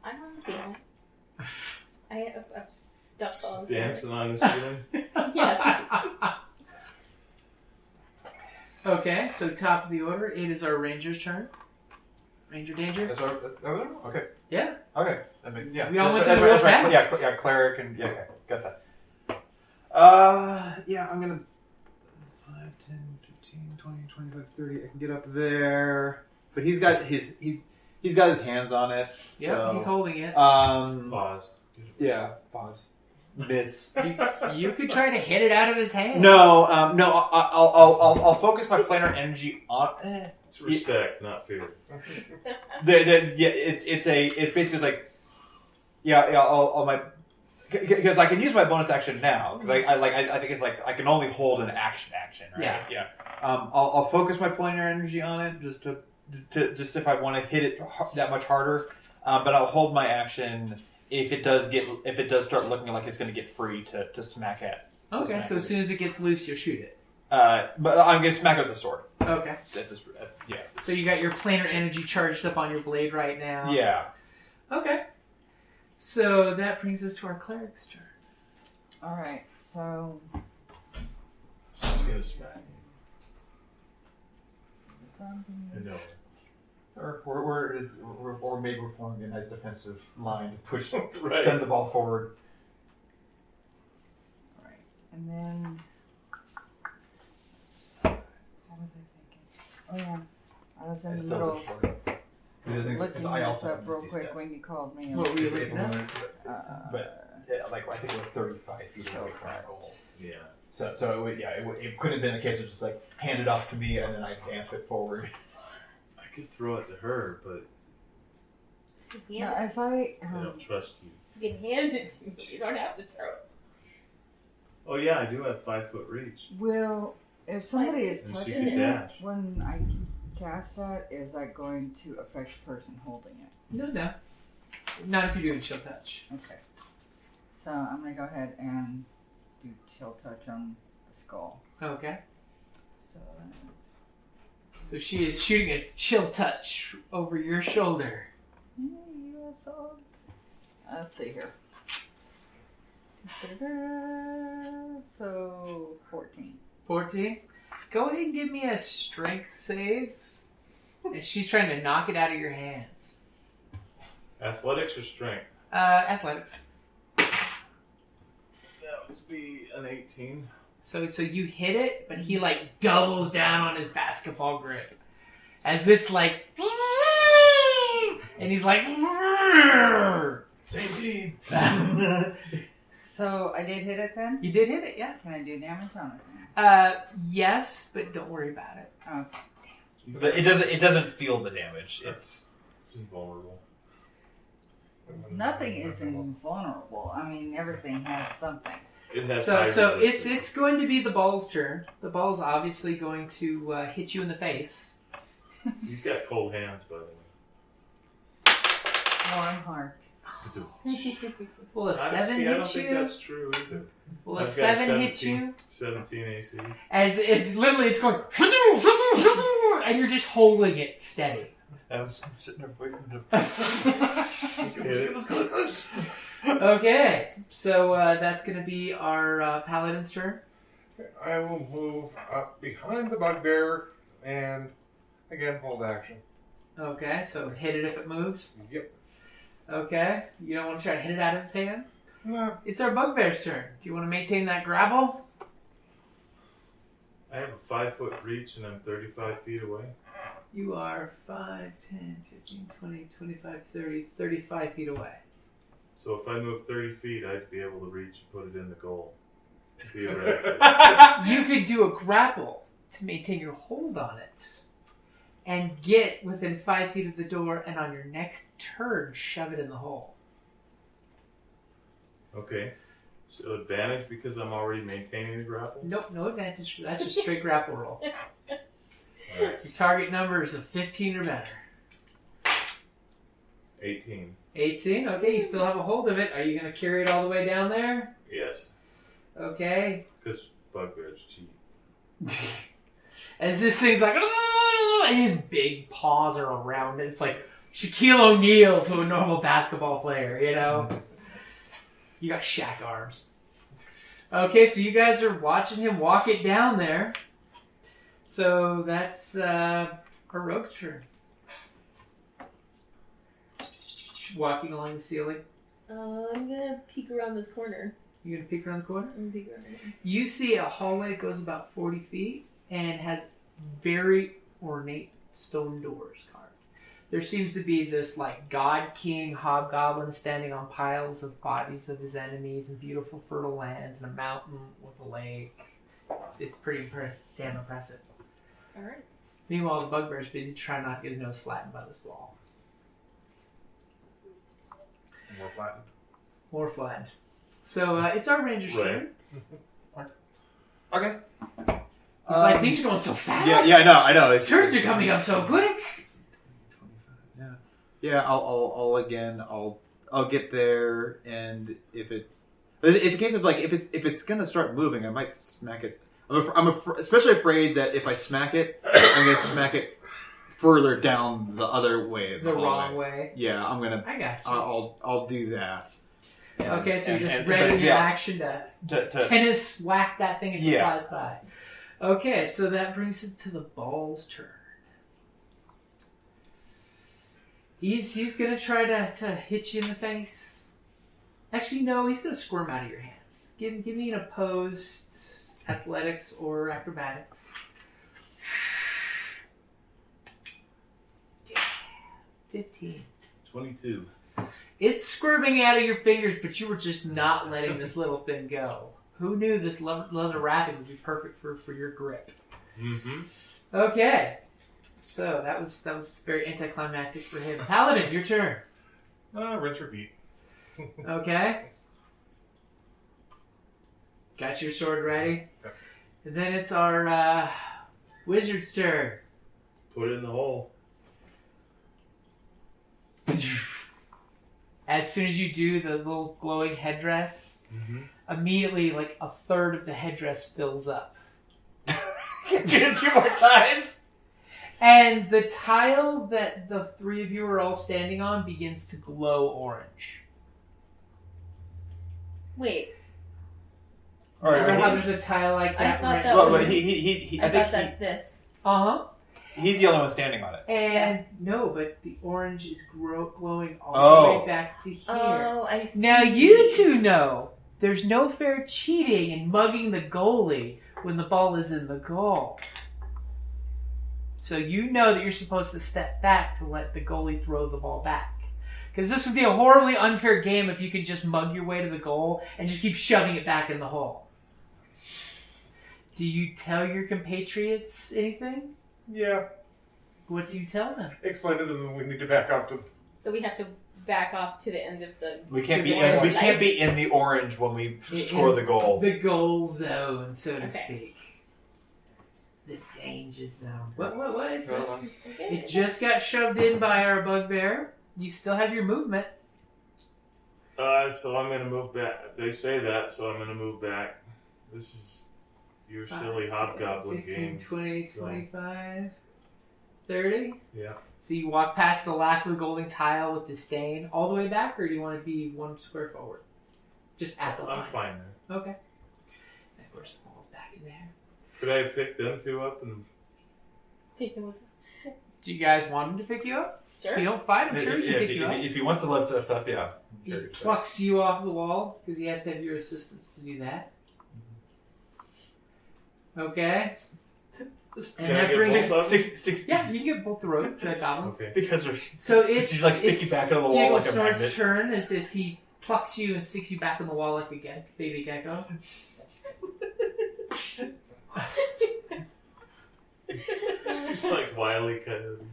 Speaker 6: I'm on the ceiling. I've stuck on the
Speaker 5: dancing on the ceiling.
Speaker 6: Yes.
Speaker 4: Okay, so top of the order, it is our ranger's turn. Ranger danger.
Speaker 8: That's what, okay.
Speaker 4: Yeah.
Speaker 8: Okay. I mean, yeah.
Speaker 4: We all went
Speaker 8: That's
Speaker 4: through
Speaker 8: right,
Speaker 4: real
Speaker 8: that's right.
Speaker 4: fast.
Speaker 8: Yeah, cleric and yeah, okay, got that. Yeah, I'm gonna 5, 10, 15, 20, 25, 30. I can get up there, but he's got his hands on it.
Speaker 4: Yep,
Speaker 8: so,
Speaker 4: he's holding it.
Speaker 5: Pause.
Speaker 8: Yeah, pause. Mitts.
Speaker 4: You could try to hit it out of his hands.
Speaker 8: No. I'll focus my planar energy on.
Speaker 5: It's respect, not fear.
Speaker 8: It's basically like, I'll my because I can use my bonus action now because I think it's like I can only hold an action, right? Yeah. I'll focus my planar energy on it just to just if I want to hit it that much harder, but I'll hold my action if it does start looking like it's going to get free to smack at.
Speaker 4: Okay, so as soon as it gets loose, you'll shoot it.
Speaker 8: But I'm going to smack it with the sword.
Speaker 4: Okay.
Speaker 8: Yeah.
Speaker 4: So you got your planar energy charged up on your blade right now.
Speaker 8: Yeah.
Speaker 4: Okay. So that brings us to our cleric's turn.
Speaker 7: Alright, so
Speaker 5: She's gonna smack me. I know.
Speaker 8: Or maybe we're forming a nice defensive line to push,
Speaker 5: Right.
Speaker 8: send the ball forward.
Speaker 7: alright. And then what was I thinking? Oh yeah. I was in the middle looking this up real quick when you called me.
Speaker 4: What were you looking at?
Speaker 8: But yeah, like I think we're 35 feet away from our goal.
Speaker 5: Yeah.
Speaker 8: So it could have been a case of just like hand it off to me and then I amp it forward.
Speaker 5: I could throw it to her, but
Speaker 7: Yeah, if I
Speaker 5: I don't trust you.
Speaker 6: You can hand it to me. You don't have to throw it.
Speaker 5: Oh yeah, I do have 5-foot reach.
Speaker 7: will, if somebody is
Speaker 5: And she
Speaker 7: touching
Speaker 5: could
Speaker 7: it
Speaker 5: dash.
Speaker 7: when I cast that, is that going to affect the person holding it?
Speaker 4: No. Not if you're doing chill touch.
Speaker 7: Okay. So I'm gonna go ahead and do chill touch on the skull.
Speaker 4: Okay.
Speaker 7: So
Speaker 4: So she is shooting a chill touch over your shoulder.
Speaker 7: let's see here. So 14.
Speaker 4: 14. Go ahead and give me a strength save. And she's trying to knock it out of your hands.
Speaker 5: Athletics or strength?
Speaker 4: Athletics.
Speaker 5: That would be an 18.
Speaker 4: So you hit it, but he like doubles down on his basketball grip. As it's like... And he's like...
Speaker 5: Same team.
Speaker 7: So I did hit it then?
Speaker 4: You did hit it, yeah.
Speaker 7: Can I do damage on it then?
Speaker 4: Yes, but don't worry about it.
Speaker 7: Oh.
Speaker 8: But it doesn't feel the damage. It's
Speaker 5: invulnerable.
Speaker 7: Nothing is invulnerable. I mean, everything has something.
Speaker 5: It has
Speaker 4: So it's going to be the ball's turn. The ball's obviously going to hit you in the face.
Speaker 5: You've got cold hands, by the way.
Speaker 7: Oh, I'm hard.
Speaker 4: Will a 7 hit you?
Speaker 5: I don't think that's true either.
Speaker 4: Will a 7 hit you?
Speaker 5: 17 AC.
Speaker 4: As it's literally it's going, and you're just holding it steady.
Speaker 8: I'm sitting there waiting to.
Speaker 4: Okay, so that's going to be our paladin's turn.
Speaker 9: I will move up behind the bugbear and again hold action.
Speaker 4: Okay, so hit it if it moves.
Speaker 9: Yep.
Speaker 4: Okay, you don't want to try to hit it out of his hands?
Speaker 9: No.
Speaker 4: It's our bugbear's turn. Do you want to maintain that grapple?
Speaker 5: I have a 5-foot reach and I'm 35 feet away.
Speaker 4: You are 5, 10, 15, 20, 25, 30, 35 feet away.
Speaker 5: So if I move 30 feet, I'd be able to reach and put it in the goal. Theoretically.
Speaker 4: You could do a grapple to maintain your hold on it and get within 5 feet of the door, and on your next turn, shove it in the hole.
Speaker 5: Okay. So advantage because I'm already maintaining the grapple?
Speaker 4: Nope, no advantage. That's just straight grapple roll.
Speaker 5: Alright.
Speaker 4: Your target numbers of 15 or better.
Speaker 5: 18.
Speaker 4: 18? Okay, you still have a hold of it. Are you going to carry it all the way down there?
Speaker 5: Yes.
Speaker 4: Okay.
Speaker 5: Because bugbears cheat.
Speaker 4: As this thing's like, and his big paws are around it. It's like Shaquille O'Neal to a normal basketball player, you know? You got Shaq arms. Okay, so you guys are watching him walk it down there. So that's a rogue's turn. Walking along the ceiling.
Speaker 6: I'm gonna peek around this corner.
Speaker 4: You gonna peek around the corner?
Speaker 6: I'm gonna peek around.
Speaker 4: You see a hallway that goes about 40 feet and has very ornate stone doors carved. There seems to be this like god king hobgoblin standing on piles of bodies of his enemies and beautiful fertile lands and a mountain with a lake. It's pretty damn impressive.
Speaker 6: All right.
Speaker 4: Meanwhile, the bugbear's busy trying not to get his nose flattened by this wall.
Speaker 9: More flattened.
Speaker 4: More flattened. So it's our ranger's turn.
Speaker 8: Okay.
Speaker 4: He's like, these are going so fast.
Speaker 8: Yeah, I know.
Speaker 4: Turns are coming up so quick.
Speaker 8: Yeah. I'll get there, and if it's a case of like if it's gonna start moving, I might smack it. I'm especially afraid that if I smack it, I'm gonna smack it further down the other way.
Speaker 4: The wrong way.
Speaker 8: Yeah, I'm gonna.
Speaker 4: I got you.
Speaker 8: I'll do that.
Speaker 4: Okay, so you're just ready in action to tennis whack that thing as it flies by. Okay, so that brings it to the ball's turn. He's gonna try to hit you in the face. Actually, no, he's gonna squirm out of your hands. Give me an opposed athletics or acrobatics. 15.
Speaker 5: 22.
Speaker 4: It's squirming out of your fingers, but you were just not letting this little thing go. Who knew this leather wrapping would be perfect for your grip?
Speaker 5: Mm-hmm.
Speaker 4: Okay. So that was very anticlimactic for him. Paladin, your turn.
Speaker 9: Rinse repeat.
Speaker 4: Okay. Got your sword ready?
Speaker 9: Yep.
Speaker 4: And then it's our wizard's turn.
Speaker 5: Put it in the hole.
Speaker 4: As soon as you do the little glowing headdress, immediately like a third of the headdress fills up.
Speaker 8: Get it 2 more times.
Speaker 4: And the tile that the three of you are all standing on begins to glow orange.
Speaker 6: Wait.
Speaker 4: Remember how there's a tile like that?
Speaker 6: I thought that
Speaker 8: I
Speaker 6: thought that's this.
Speaker 4: Uh-huh.
Speaker 8: He's the only one standing on it.
Speaker 4: And no, but the orange is glowing all the way back to here.
Speaker 6: Oh, I see.
Speaker 4: Now you two know there's no fair cheating in mugging the goalie when the ball is in the goal. So you know that you're supposed to step back to let the goalie throw the ball back. Because this would be a horribly unfair game if you could just mug your way to the goal and just keep shoving it back in the hole. Do you tell your compatriots anything?
Speaker 9: Yeah.
Speaker 4: What do you tell them?
Speaker 9: Explain to them that we need to back up to.
Speaker 6: So we have to back off to the end of the.
Speaker 8: We can't be.
Speaker 6: orange
Speaker 8: We
Speaker 6: light.
Speaker 8: can't be in the orange when we score the goal.
Speaker 4: The goal zone, so to
Speaker 6: Okay.
Speaker 4: speak. The danger zone. What?
Speaker 6: Okay.
Speaker 4: It just got shoved in by our bugbear. You still have your movement.
Speaker 5: So I'm going to move back. They say that, so I'm going to move back. This is your silly
Speaker 4: 5,
Speaker 5: hobgoblin
Speaker 4: 15,
Speaker 5: game.
Speaker 4: 20, 25, 30.
Speaker 5: Yeah.
Speaker 4: So you walk past the last of the golden tile with disdain all the way back, or do you want to be 1 square forward? Just at the line.
Speaker 5: I'm fine there.
Speaker 4: Okay. And of course, the ball's back in there.
Speaker 5: Could I pick them two up and
Speaker 6: Take them with.
Speaker 4: Do you guys want him to pick you up?
Speaker 6: Sure.
Speaker 4: If you don't fight, I'm sure he can pick you up.
Speaker 8: If he wants to lift us up, yeah.
Speaker 4: He plucks you off the wall because he has to have your assistance to do that. Okay. And
Speaker 5: Can I
Speaker 4: that
Speaker 5: get
Speaker 4: brings
Speaker 5: both of them?
Speaker 4: yeah, you can get both the rope goblins.
Speaker 5: Okay.
Speaker 8: Because
Speaker 4: So it's
Speaker 8: she's like sticky
Speaker 4: it's
Speaker 8: back on the wall
Speaker 4: Giggle
Speaker 8: like a
Speaker 4: Snort's
Speaker 8: magnet.
Speaker 4: turn as he plucks you and sticks you back on the wall like a baby gecko.
Speaker 5: It's like Wile E. Coyote.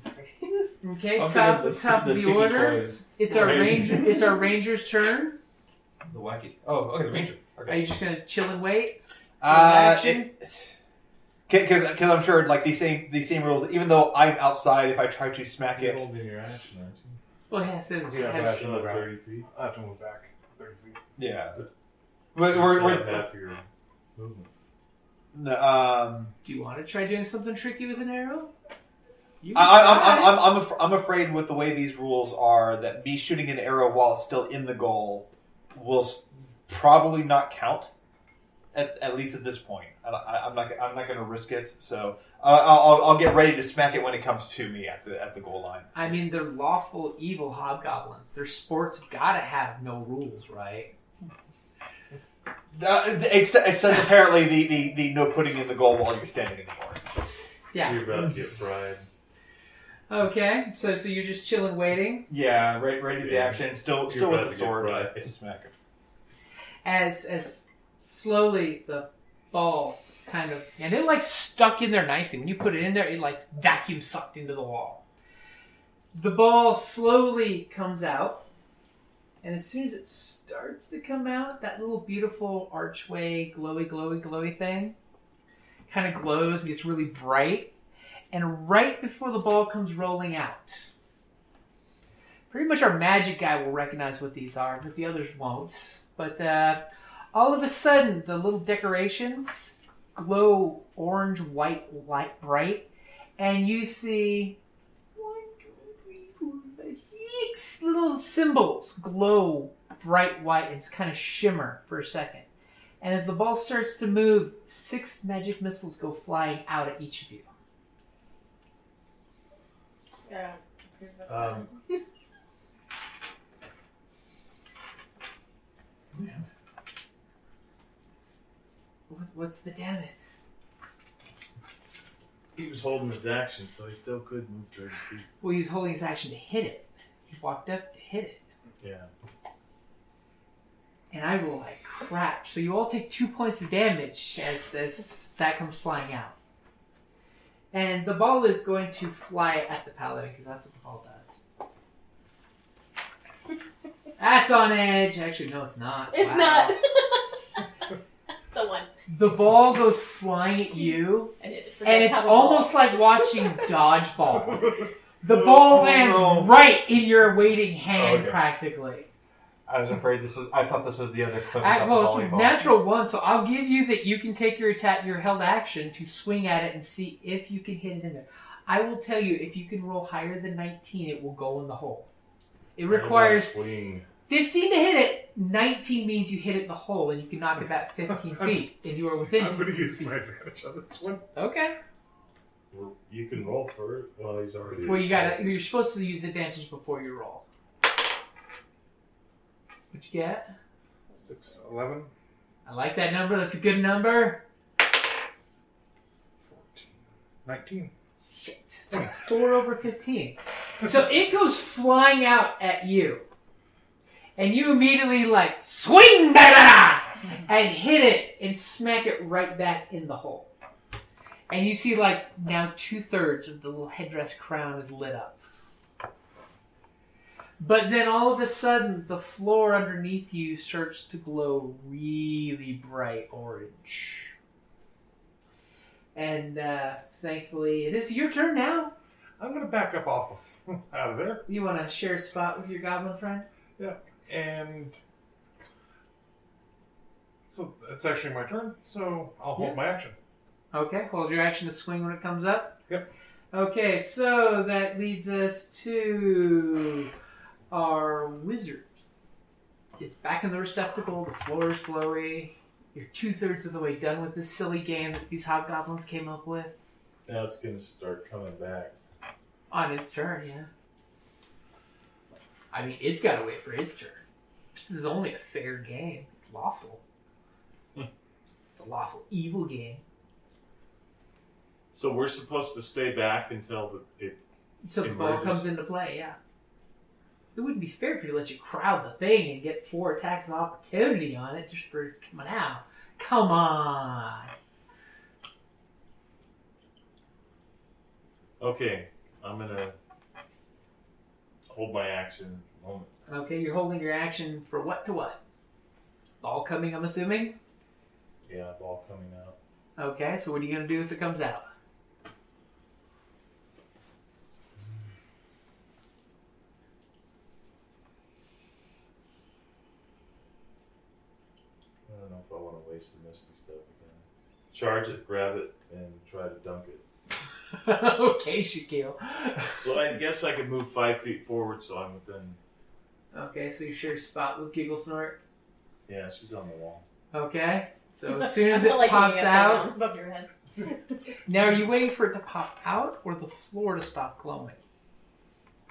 Speaker 4: Okay,
Speaker 8: I'm
Speaker 4: top
Speaker 8: thinking
Speaker 4: of the
Speaker 8: sticky
Speaker 4: order.
Speaker 8: toys.
Speaker 4: It's our
Speaker 5: Right.
Speaker 4: ranger. It's our ranger's turn.
Speaker 8: The wacky. Oh, okay, the ranger.
Speaker 4: Are
Speaker 8: Okay.
Speaker 4: you just gonna chill and wait?
Speaker 8: Because I'm sure like these same rules. Even though I'm outside, if I try to smack
Speaker 5: You're
Speaker 8: it,
Speaker 5: holding your action, aren't you?
Speaker 4: Well, yeah, so
Speaker 9: Yeah,
Speaker 4: has-
Speaker 9: but
Speaker 5: Still have 30 feet.
Speaker 9: I have to move back 30 feet.
Speaker 8: yeah.
Speaker 5: You
Speaker 8: We're,
Speaker 5: still
Speaker 8: we're,
Speaker 5: have half your movement.
Speaker 4: do you want to try doing something tricky with an arrow? You can try.
Speaker 8: I'm afraid with the way these rules are that me shooting an arrow while it's still in the goal will probably not count. At least at this point, I'm not going to risk it. So I'll get ready to smack it when it comes to me at the goal line.
Speaker 4: I mean, they're lawful evil hobgoblins. Their sports gotta have no rules, right?
Speaker 8: Except apparently the no putting in the goal while you're standing in the board.
Speaker 4: Yeah.
Speaker 5: You're about to get fried.
Speaker 4: Okay, so you're just chilling, waiting
Speaker 8: Yeah, ready to the action. Still
Speaker 5: You're
Speaker 8: with
Speaker 5: about
Speaker 8: the
Speaker 5: to get
Speaker 8: sword
Speaker 5: fried.
Speaker 8: to smack it.
Speaker 4: as slowly the ball kind of, and it like stuck in there nicely. When you put it in there, it like vacuum sucked into the wall. The ball slowly comes out, and as soon as it starts to come out, that little beautiful archway, glowy thing kind of glows and gets really bright. And right before the ball comes rolling out, pretty much our magic guy will recognize what these are, but the others won't. But all of a sudden, the little decorations glow orange, white, bright, and you see 1, 2, 3, 4, 5, 6 little symbols glow bright white and kind of shimmer for a second. And as the ball starts to move, 6 magic missiles go flying out at each of you.
Speaker 6: Yeah.
Speaker 4: What's the damage?
Speaker 5: He was holding his action, so he still could move 30 feet.
Speaker 4: Well, he was holding his action to hit it. He walked up to hit it.
Speaker 5: Yeah.
Speaker 4: And I roll like crap. So you all take 2 points of damage as that comes flying out. And the ball is going to fly at the paladin because that's what the ball does. That's on edge. Actually, no, it's not.
Speaker 6: It's
Speaker 4: Wow.
Speaker 6: not. The one.
Speaker 4: The ball goes flying at you,
Speaker 6: And it's
Speaker 4: almost like watching dodgeball. The ball lands right in your waiting hand,
Speaker 8: Okay.
Speaker 4: practically.
Speaker 8: I was afraid I thought this was the other clip.
Speaker 4: Well, it's a natural one, so I'll give you that you can take your held action to swing at it and see if you can hit it in there. I will tell you, if you can roll higher than 19, it will go in the hole. It requires
Speaker 5: Swing.
Speaker 4: 15 to hit it. 19 means you hit it in the hole, and you can knock it back 15 feet, and you are within.
Speaker 9: I'm going to use my advantage on this one.
Speaker 4: Okay.
Speaker 5: You can roll for it. Well, he's already.
Speaker 4: Well, you're supposed to use advantage before you roll. What you get?
Speaker 9: 6, 11,
Speaker 4: I like that number. That's a good number.
Speaker 9: 14, 19.
Speaker 4: Shit. That's 4 over 15. So it goes flying out at you. And you immediately swing, baby! And hit it and smack it right back in the hole. And you see, like, now 2/3 of the little headdress crown is lit up. But then all of a sudden, the floor underneath you starts to glow really bright orange. And thankfully, it is your turn now.
Speaker 9: I'm going to back up out of there.
Speaker 4: You want to share a spot with your goblin friend?
Speaker 9: Yeah, and so it's actually my turn, so I'll hold my action.
Speaker 4: Okay, hold your action to swing when it comes up.
Speaker 9: Yep.
Speaker 4: Okay, so that leads us to our wizard. It's back in the receptacle, the floor is glowy. You're 2/3 of the way done with this silly game that these hobgoblins came up with.
Speaker 5: Now it's going to start coming back.
Speaker 4: On its turn, yeah. I mean, it's got to wait for its turn. This is only a fair game. It's lawful. It's a lawful evil game.
Speaker 5: So we're supposed to stay back until
Speaker 4: the ball comes into play, yeah. It wouldn't be fair for you to let you crowd the thing and get 4 attacks of opportunity on it just for coming out. Come on.
Speaker 5: Okay, I'm going to hold my action at the moment.
Speaker 4: Okay, you're holding your action for what to what? Ball coming, I'm assuming?
Speaker 5: Yeah, ball coming out.
Speaker 4: Okay, so what are you going to do if it comes out?
Speaker 5: I don't know if I want to waste the misty stuff again. Charge it, grab it, and try to dunk it.
Speaker 4: Okay, Shaquille.
Speaker 5: So I guess I could move 5 feet forward so I'm within...
Speaker 4: Okay, so you share a spot with Giggle Snort.
Speaker 5: Yeah, she's on the wall.
Speaker 4: Okay, so as soon as it
Speaker 6: like
Speaker 4: pops out...
Speaker 6: above your head.
Speaker 4: Now, are you waiting for it to pop out or the floor to stop glowing?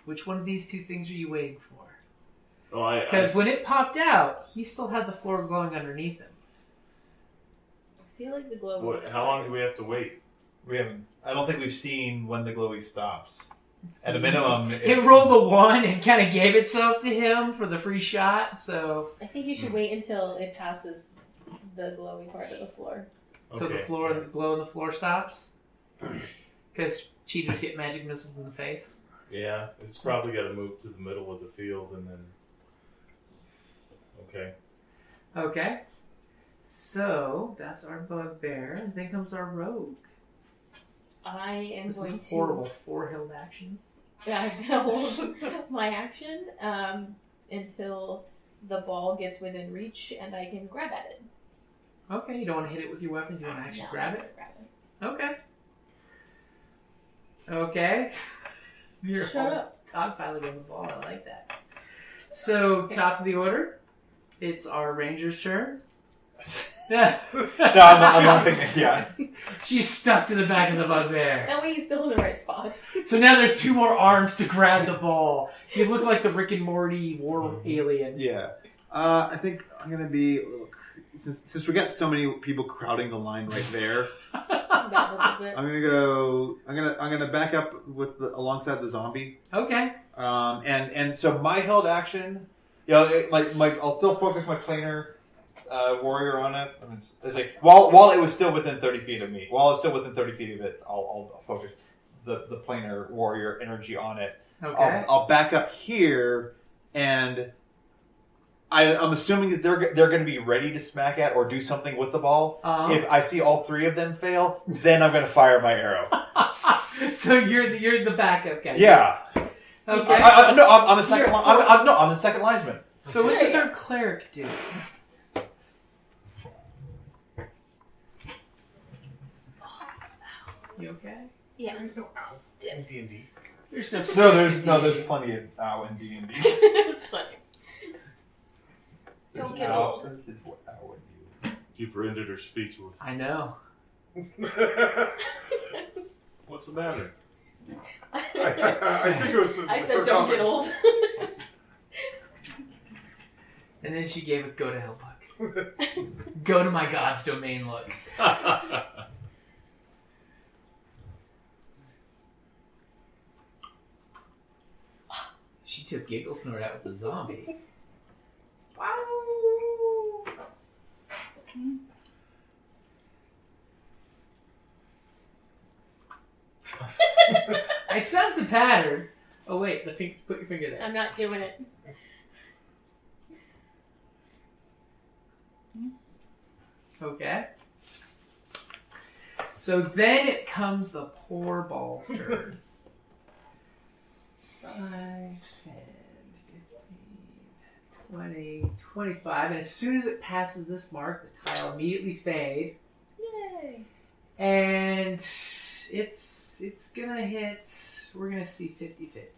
Speaker 4: Which one of these two things are you waiting for? Because when it popped out, he still had the floor glowing underneath him.
Speaker 6: I feel like the glow...
Speaker 5: How long do we have to wait?
Speaker 8: We haven't. I don't think we've seen when the glowy stops. At a minimum,
Speaker 4: it rolled a 1 and kind of gave itself to him for the free shot. So
Speaker 6: I think you should wait until it passes the glowy part of the floor.
Speaker 4: So the floor, the glow in the floor stops. Because cheaters get magic missiles in the face.
Speaker 5: Yeah, it's probably got to move to the middle of the field and then. Okay.
Speaker 4: Okay. So that's our bugbear, and then comes our rogue.
Speaker 6: I am
Speaker 4: this
Speaker 6: going
Speaker 4: is
Speaker 6: to...
Speaker 4: horrible. 4 held actions.
Speaker 6: Yeah, I'm going to hold my action until the ball gets within reach and I can grab at it.
Speaker 4: Okay, you don't want to hit it with your weapons, you want to actually grab it?
Speaker 6: Grab it.
Speaker 4: Okay. Okay. You're
Speaker 6: Shut up.
Speaker 4: dogpiling on the ball, I like that. So, top of the order, it's our ranger's turn.
Speaker 8: No, I'm laughing. Yeah.
Speaker 4: She's stuck to the back of the bugbear.
Speaker 6: That way he's still in the right spot.
Speaker 4: So now there's 2 more arms to grab the ball. You look like the Rick and Morty war alien.
Speaker 8: Yeah. I think I'm gonna be a little. Since we got so many people crowding the line right there, I'm gonna go. I'm gonna back up with alongside the zombie.
Speaker 4: Okay.
Speaker 8: And so my held action, I'll still focus my planar warrior on it. I mean, it's like while it was still within 30 feet of me, while it's still within 30 feet of it, I'll focus the planar warrior energy on it.
Speaker 4: Okay.
Speaker 8: I'll back up here, and I'm assuming that they're going to be ready to smack at or do something with the ball. If I see all 3 of them fail, then I'm going to fire my arrow.
Speaker 4: So you're the backup guy.
Speaker 8: Yeah.
Speaker 4: Okay.
Speaker 8: I'm the second. I'm the second linesman.
Speaker 4: So what does our cleric do? You okay?
Speaker 6: Yeah.
Speaker 9: There's no ow in D&D.
Speaker 4: There's no.
Speaker 8: There's plenty of ow in D&D.
Speaker 6: It's funny. Don't get old.
Speaker 5: You've rendered her speechless.
Speaker 4: I know.
Speaker 5: What's the matter?
Speaker 9: I think it was.
Speaker 6: I said don't get old.
Speaker 4: And then she gave a go to hell look. Go to my God's domain look. She took Giggle Snort out with the zombie. Wow. pattern. Oh wait, put your finger there.
Speaker 6: I'm not doing it.
Speaker 4: Okay. So then it comes the poor ball's turn. 5, 10, 15, 20, 25. And as soon as it passes this mark, the tile immediately fade.
Speaker 6: Yay!
Speaker 4: And it's gonna hit, we're gonna see 50-50.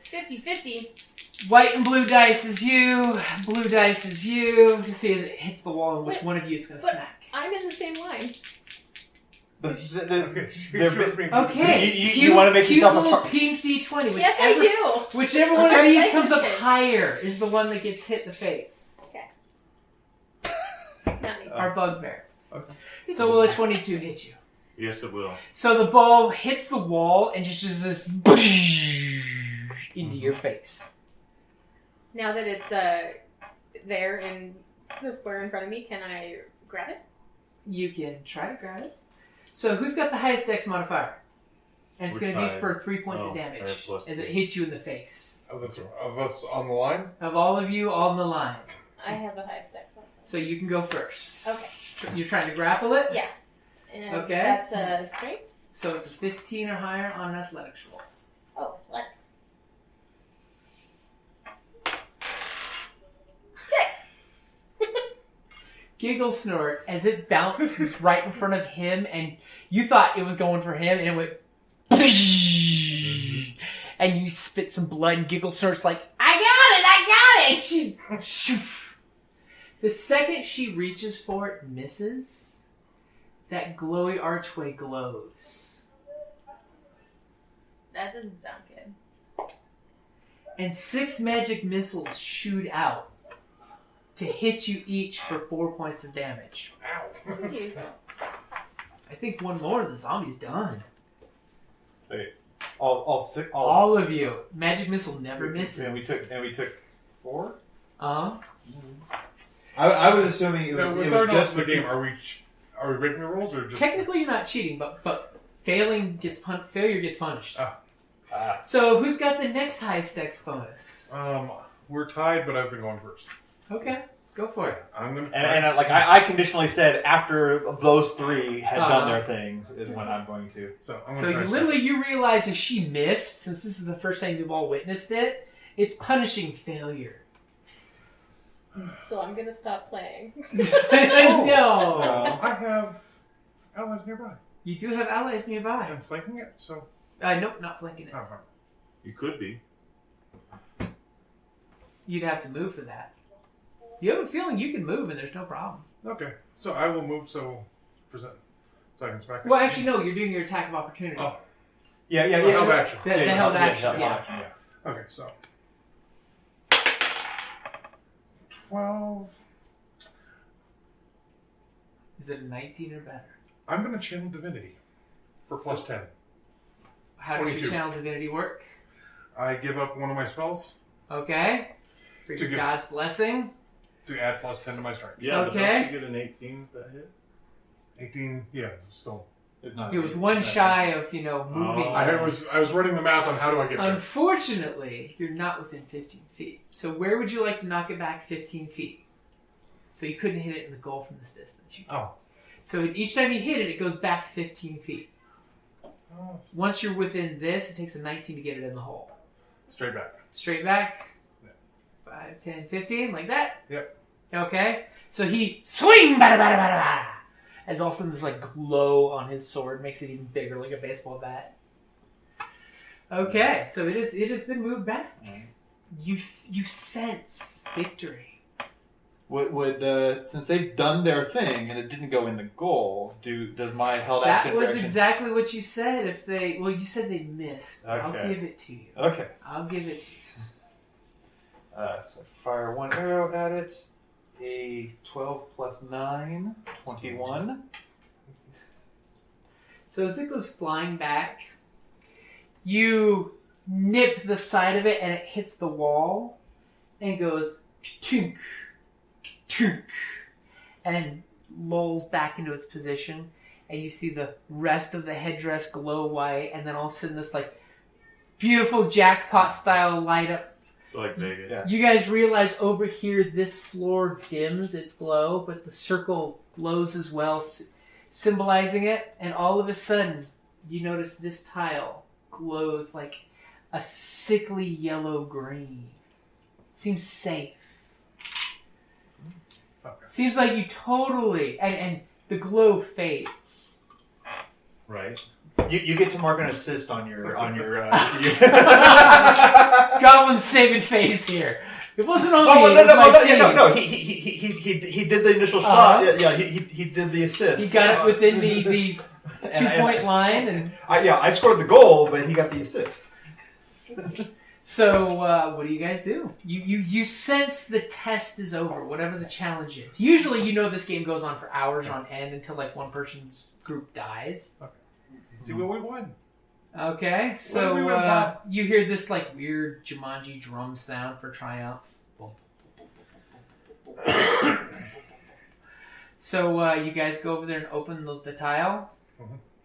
Speaker 6: 50-50.
Speaker 4: White and blue dice is you, blue dice is you, to see as it hits the wall and which one of you is gonna smack.
Speaker 6: I'm in the same line.
Speaker 4: Okay.
Speaker 8: You want to make yourself
Speaker 4: a pink D20.
Speaker 6: Yes, I do.
Speaker 4: Whichever one of these comes up higher is the one that gets hit in the face.
Speaker 6: Okay. Not me.
Speaker 4: Our bugbear.
Speaker 8: Okay.
Speaker 4: So will a 22 hit you?
Speaker 5: Yes, it will.
Speaker 4: So the ball hits the wall and just does this into your face.
Speaker 6: Now that it's there in the square in front of me, can I grab it?
Speaker 4: You can try to grab it. So who's got the highest dex modifier? And it's going to be for 3 points of damage as it hits you in the face.
Speaker 9: Of us on the line?
Speaker 4: Of all of you on the line.
Speaker 6: I have the highest dex modifier.
Speaker 4: So you can go first.
Speaker 6: Okay.
Speaker 4: You're trying to grapple it?
Speaker 6: Yeah. And
Speaker 4: okay.
Speaker 6: That's a strength.
Speaker 4: So it's a 15 or higher on an athletics roll.
Speaker 6: Oh, athletics. 6!
Speaker 4: Giggle snort as it bounces right in front of him, and you thought it was going for him, and it went and you spit some blood, and Giggle snort's like, I got it! And she the second she reaches for it, misses. That glowy archway glows.
Speaker 6: That doesn't sound good.
Speaker 4: And 6 magic missiles shoot out to hit you each for 4 points of damage.
Speaker 9: Ow.
Speaker 6: Sweet.
Speaker 4: I think one more and the zombie's done.
Speaker 8: Wait. All
Speaker 4: All of you. Magic missile never misses.
Speaker 8: And we took 4?
Speaker 4: Uh-huh.
Speaker 8: I was assuming it was just
Speaker 9: the game. Are we breaking the rules or just
Speaker 4: Technically you're not cheating, but failure gets punished.
Speaker 9: Ah.
Speaker 4: So who's got the next highest dex bonus?
Speaker 9: We're tied, but I've been going first.
Speaker 4: Okay, go for it.
Speaker 9: I'm gonna
Speaker 8: I conditionally said after those 3 had done their things is when I'm going to.
Speaker 4: So you realize as she missed, since this is the first time you've all witnessed it, it's punishing failure.
Speaker 6: So I'm gonna stop playing.
Speaker 4: No.
Speaker 9: I have allies nearby.
Speaker 4: You do have allies nearby.
Speaker 9: I'm flanking it, so
Speaker 4: Nope, not flanking it.
Speaker 9: Uh-huh.
Speaker 5: You could be.
Speaker 4: You'd have to move for that. You have a feeling you can move and there's no problem.
Speaker 9: Okay, so I will move so I can smack it.
Speaker 4: Well, actually, no. You're doing your attack of opportunity.
Speaker 9: Oh.
Speaker 8: Yeah.
Speaker 9: Held action.
Speaker 4: The held action, yeah.
Speaker 9: Okay, so 12.
Speaker 4: Is it a 19 or better?
Speaker 9: I'm going to channel divinity for plus 10.
Speaker 4: How does
Speaker 9: 22.
Speaker 4: your channel divinity work?
Speaker 9: I give up one of my spells.
Speaker 4: Okay. For your God's blessing.
Speaker 9: To add plus 10 to my strength.
Speaker 5: Yeah,
Speaker 4: okay.
Speaker 5: But don't you get an 18 that hit?
Speaker 9: 18, yeah, still.
Speaker 8: It's not.
Speaker 4: It was one shy of, moving.
Speaker 9: I was running the math on how do I get there.
Speaker 4: Unfortunately, you're not within 15 feet. So where would you like to knock it back 15 feet? So you couldn't hit it in the goal from this distance. So each time you hit it, it goes back 15 feet.
Speaker 9: Oh.
Speaker 4: Once you're within this, it takes a 19 to get it in the hole.
Speaker 9: Straight back.
Speaker 4: Straight back?
Speaker 9: Yeah.
Speaker 4: 5, 10, 15, like that?
Speaker 9: Yep.
Speaker 4: Okay. So he swing, bada, bada, bada, bada, as all of a sudden this glow on his sword makes it even bigger, like a baseball bat. Okay, so it has been moved back. You sense victory.
Speaker 8: Would since they've done their thing and it didn't go in the goal, does my held action?
Speaker 4: That was
Speaker 8: direction...
Speaker 4: exactly what you said. You said they missed.
Speaker 8: Okay.
Speaker 4: I'll give it to you.
Speaker 8: Okay.
Speaker 4: I'll give it to you.
Speaker 8: So fire one arrow at it. A 12 plus 9, 21.
Speaker 4: So as it goes flying back, you nip the side of it and it hits the wall and it goes tink, tink, and lolls back into its position. And you see the rest of the headdress glow white, and then all of a sudden this beautiful jackpot style light up.
Speaker 5: So like Vegas.
Speaker 8: Yeah.
Speaker 4: You guys realize over here this floor dims its glow, but the circle glows as well, symbolizing it. And all of a sudden, you notice this tile glows like a sickly yellow green. It seems safe.
Speaker 9: Okay.
Speaker 4: Seems like you totally... And the glow fades.
Speaker 5: Right.
Speaker 8: You get to mark an assist on your
Speaker 4: Goblin saving face here. It wasn't only
Speaker 8: Oh,
Speaker 4: me, it was my team.
Speaker 8: no. He did the initial shot. Yeah, he did the assist.
Speaker 4: He got it within the 2-point line, and
Speaker 8: I scored the goal, but he got the assist.
Speaker 4: so what do you guys do? You sense the test is over, whatever the challenge is. Usually, you know this game goes on for hours on end until like one person's group dies.
Speaker 9: Okay. See what we won.
Speaker 4: Okay, so you hear this like weird Jumanji drum sound for triumph. So you guys go over there and open the tile,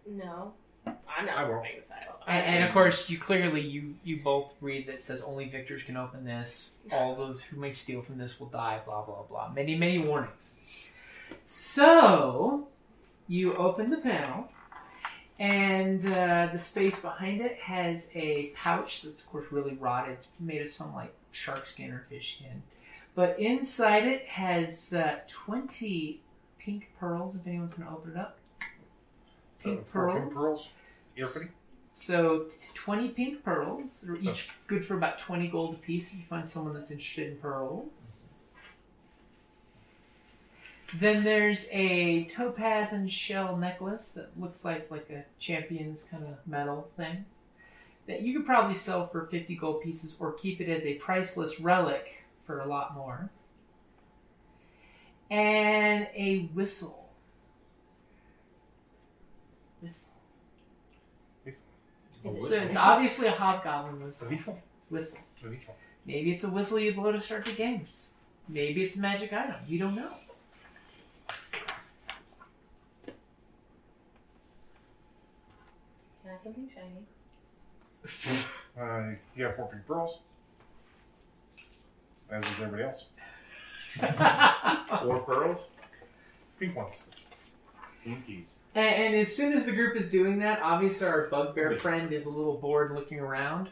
Speaker 6: No, I'm not
Speaker 9: I won't.
Speaker 6: opening the tile.
Speaker 4: and of course you clearly you both read that says only victors can open this. All those who may steal from this will die. Blah blah blah. Many warnings. So you open the panel. And the space behind it has a pouch that's, of course, really rotted. It's made of some, like, shark skin or fish skin. But inside it has 20 pink pearls, if anyone's going to open it up. Pink pearls.
Speaker 9: You're pretty.
Speaker 4: So 20 pink pearls. They're each good for about 20 gold apiece if you find someone that's interested in pearls. Then there's a topaz and shell necklace that looks like a champion's kind of metal thing that you could probably sell for 50 gold pieces or keep it as a priceless relic for a lot more. And a whistle.
Speaker 9: Whistle.
Speaker 4: So it's obviously a hobgoblin whistle.
Speaker 9: Whistle.
Speaker 4: Maybe it's a whistle you blow to start the games. Maybe it's a magic item. You don't know.
Speaker 6: Can I have something shiny?
Speaker 9: You have 4 pink pearls. As does everybody else.
Speaker 5: 4 pearls?
Speaker 9: Pink ones.
Speaker 5: Pinkies.
Speaker 4: And as soon as the group is doing that, obviously our bugbear friend is a little bored looking around.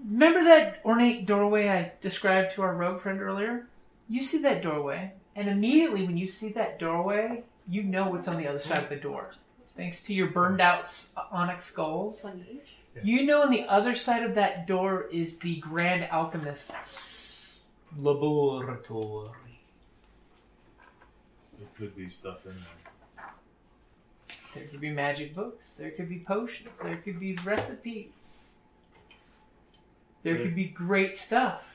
Speaker 4: Remember that ornate doorway I described to our rogue friend earlier? You see that doorway, and immediately when you see that doorway, you know what's on the other side of the door. Thanks to your burned out onyx skulls.
Speaker 6: 20 each?
Speaker 4: You know on the other side of that door is the Grand Alchemist's laboratory.
Speaker 5: There could be stuff in there.
Speaker 4: There could be magic books. There could be potions. There could be recipes. There could be great stuff.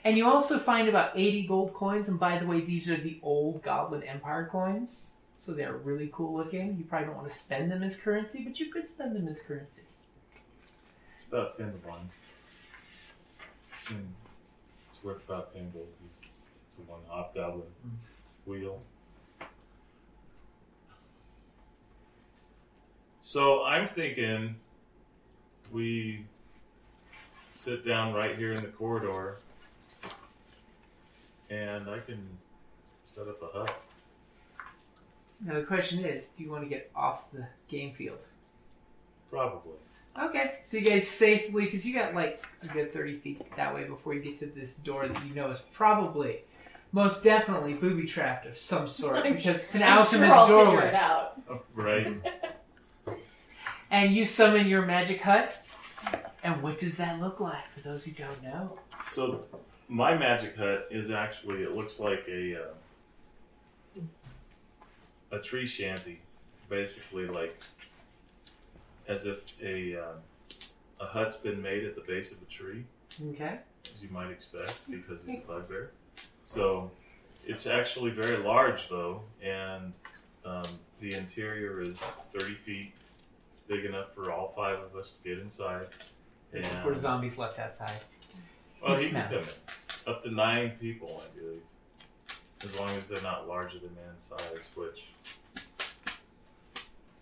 Speaker 4: And you also find about 80 gold coins. And by the way, these are the old Goblin Empire coins. So they're really cool looking. You probably don't want to spend them as currency, but you could spend them as currency.
Speaker 5: It's about 10 to 1. It's worth about 10 gold pieces to 1 hobgoblin wheel. So I'm thinking we sit down right here in the corridor and I can set up a hut.
Speaker 4: Now the question is, do you want to get off the game field?
Speaker 5: Probably.
Speaker 4: Okay, so you guys safely, because you got like a good 30 feet that way before you get to this door that you know is probably, most definitely booby-trapped of some sort, because it's an alchemist doorway.
Speaker 6: Figure it out.
Speaker 5: Right.
Speaker 4: And you summon your magic hut, and what does that look like for those who don't know?
Speaker 5: So my magic hut is actually, it looks like a tree shanty, basically, like as if a hut's been made at the base of a tree.
Speaker 4: Okay.
Speaker 5: As you might expect, because it's a bugbear. So it's actually very large, though, and the interior is 30 feet, big enough for all 5 of us to get inside. And
Speaker 4: Or zombies left outside.
Speaker 5: well,
Speaker 4: It
Speaker 5: you can come in.
Speaker 4: smells.
Speaker 5: Up to 9 people, I believe, as long as they're not larger than man size, which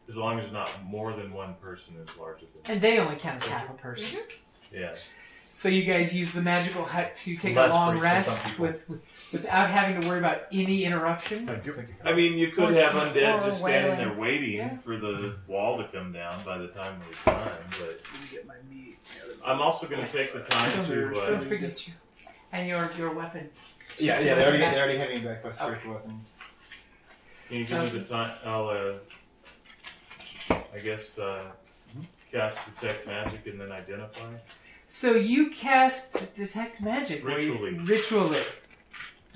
Speaker 5: as long as not more than one person is larger than.
Speaker 4: And they only count as half a person.
Speaker 5: Yeah.
Speaker 4: So you guys use the magical hut to take
Speaker 8: Less
Speaker 4: a long
Speaker 8: for
Speaker 4: rest
Speaker 8: some people.
Speaker 4: without having to worry about any interruption.
Speaker 5: I mean, you could have undead
Speaker 7: or
Speaker 5: just standing
Speaker 7: wailing.
Speaker 5: there waiting
Speaker 4: Yeah.
Speaker 5: for the wall to come down by the time we're done. But I'm also going to take the time
Speaker 4: Don't
Speaker 5: to.
Speaker 4: forget you. And your weapon.
Speaker 8: Yeah, they already had me back with spiritual weapons.
Speaker 5: Can you give me the time? I'll, I guess, cast detect magic and then identify.
Speaker 4: So you cast detect magic. Ritually.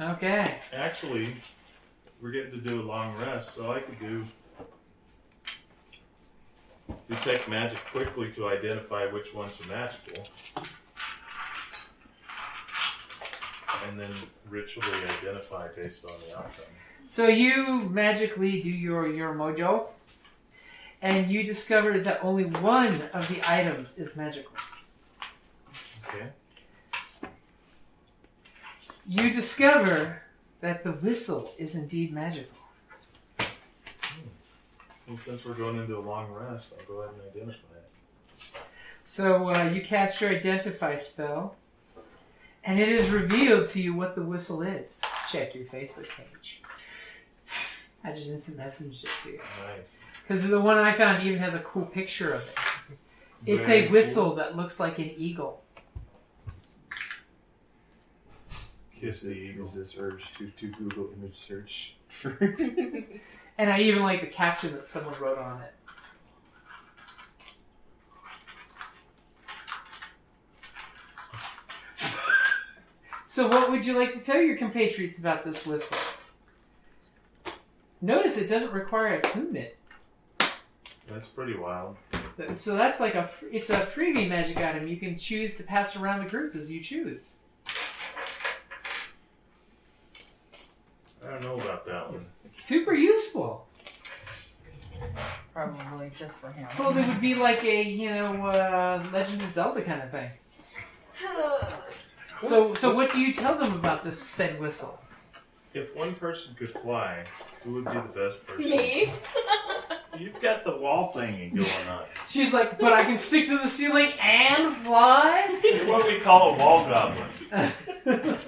Speaker 4: Okay.
Speaker 5: Actually, we're getting to do a long rest, so I could do detect magic quickly to identify which ones are magical. And then ritually identify based on the outcome.
Speaker 4: So you magically do your mojo, and you discover that only one of the items is magical.
Speaker 5: Okay.
Speaker 4: You discover that the whistle is indeed magical.
Speaker 5: And since we're going into a long rest, I'll go ahead and identify it.
Speaker 4: So you cast your identify spell, and it is revealed to you what the whistle is. Check your Facebook page. I just instant messaged it to you.
Speaker 5: Nice.
Speaker 4: Because the one I found even has a cool picture of it. It's
Speaker 5: Very
Speaker 4: a whistle
Speaker 5: cool.
Speaker 4: that looks like an eagle.
Speaker 5: Kiss the eagle.
Speaker 8: Use this urge to Google image search.
Speaker 4: And I even like the caption that someone wrote on it. So what would you like to tell your compatriots about this whistle? Notice it doesn't require attunement.
Speaker 5: That's pretty wild.
Speaker 4: So that's like it's a freebie magic item. You can choose to pass around the group as you choose.
Speaker 5: I don't know about that one.
Speaker 4: It's super useful.
Speaker 7: Probably just for him.
Speaker 4: Well, it would be like a, Legend of Zelda kind of thing. So what do you tell them about this said whistle?
Speaker 5: If one person could fly, who would be the best person?
Speaker 6: Me.
Speaker 5: You've got the wall thingy going on.
Speaker 4: She's like, but I can stick to the ceiling and fly?
Speaker 5: You're what we call a wall goblin.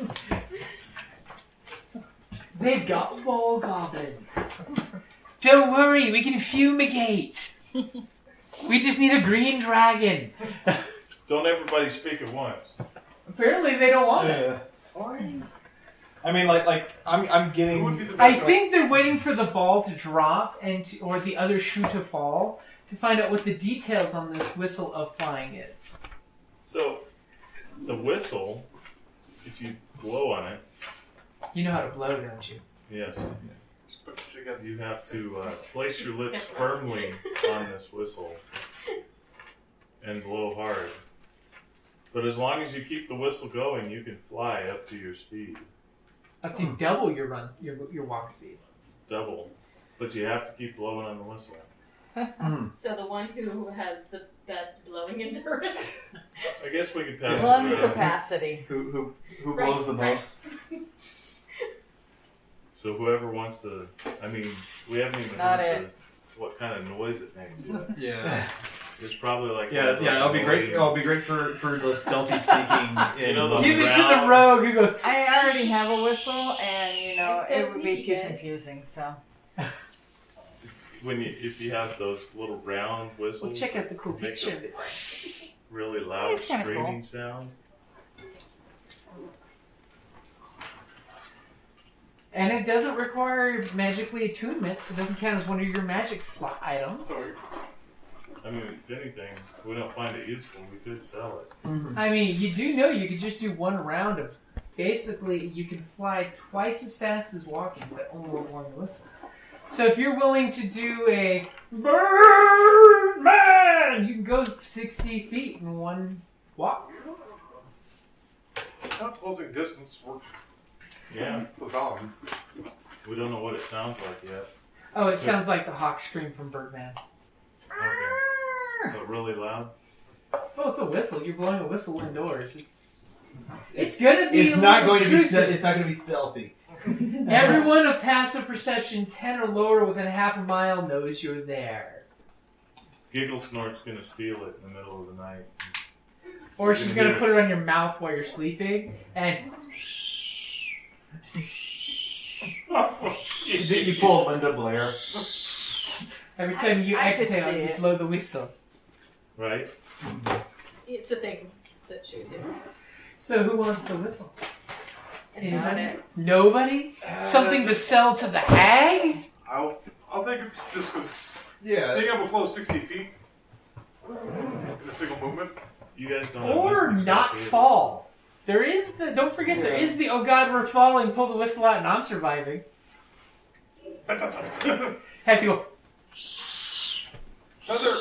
Speaker 4: They've got wall goblins. Don't worry, we can fumigate. We just need a green dragon.
Speaker 5: Don't everybody speak at once.
Speaker 4: Apparently they don't want it.
Speaker 8: I mean, I'm
Speaker 5: Who would be
Speaker 8: getting.
Speaker 5: the
Speaker 4: I
Speaker 5: best?
Speaker 4: think they're waiting for the ball to drop or the other shoe to fall to find out what the details on this whistle of flying is.
Speaker 5: So, the whistle, if you blow on it,
Speaker 4: You know how to blow, don't you?
Speaker 5: yes, you have to place your lips firmly on this whistle and blow hard. But as long as you keep the whistle going, you can fly up to your speed.
Speaker 4: Up to double your walk speed.
Speaker 5: Double. But you have to keep blowing on the whistle.
Speaker 6: So the one who has the best blowing endurance.
Speaker 5: I guess we could pass
Speaker 7: Lung
Speaker 5: it around.
Speaker 7: capacity.
Speaker 8: Who
Speaker 6: Right,
Speaker 8: blows the
Speaker 6: right.
Speaker 8: most?
Speaker 5: So whoever wants to, I mean, we haven't even
Speaker 7: Not
Speaker 5: heard what kind of noise it makes yet.
Speaker 8: Yeah.
Speaker 5: It's probably like
Speaker 8: It'll be great. It'll be great for the stealthy sneaking.
Speaker 5: You know, those
Speaker 4: Give it to the
Speaker 5: round-
Speaker 4: rogue who goes,
Speaker 7: I already have a whistle, and
Speaker 6: You're so
Speaker 7: it would be
Speaker 6: sneaky,
Speaker 7: too
Speaker 6: guys.
Speaker 7: confusing. So
Speaker 5: if you have those little round whistles,
Speaker 4: well, check out the cool
Speaker 5: it makes
Speaker 4: picture.
Speaker 5: a really loud
Speaker 7: It's kinda
Speaker 5: screaming sound.
Speaker 4: And it doesn't require magically attunement, so it doesn't count as one of your magic slot items.
Speaker 5: I mean, if anything, if we don't find it useful, we could sell it.
Speaker 4: I mean, you do know you could just do one round of... Basically, you can fly twice as fast as walking, but only with one whistle. So if you're willing to do a Birdman, you can go 60 feet in one walk.
Speaker 9: Not closing distance works
Speaker 5: Yeah,
Speaker 9: for the dog.
Speaker 5: we don't know what it sounds like yet.
Speaker 4: Oh, it sounds like the hawk scream from Birdman.
Speaker 5: Okay. So really loud.
Speaker 4: Well, it's a whistle. You're blowing a whistle indoors. It's gonna be.
Speaker 8: It's not going to be.
Speaker 4: intrusive.
Speaker 8: It's not going to be stealthy.
Speaker 4: Everyone of passive perception 10 or lower within half a mile knows you're there.
Speaker 5: Giggle Snort's gonna steal it in the middle of the night.
Speaker 4: Or she's gonna put it on your mouth while you're sleeping, and
Speaker 8: You pull Linda Blair.
Speaker 4: every time you exhale, you blow the whistle.
Speaker 5: Right?
Speaker 6: It's a thing that she would do.
Speaker 4: So who wants the whistle?
Speaker 6: Anybody?
Speaker 4: Nobody? Something to sell to the hag?
Speaker 3: I'll take it just because.
Speaker 8: Yeah.
Speaker 3: I think I'm close 60 feet in a single movement.
Speaker 5: You guys don't have
Speaker 4: Or
Speaker 5: wisdom
Speaker 4: not
Speaker 5: stuff either.
Speaker 4: fall. There is the, don't forget, there is the, oh god, we're falling, pull the whistle out and I'm surviving.
Speaker 3: That's
Speaker 4: Have to go,
Speaker 3: Another.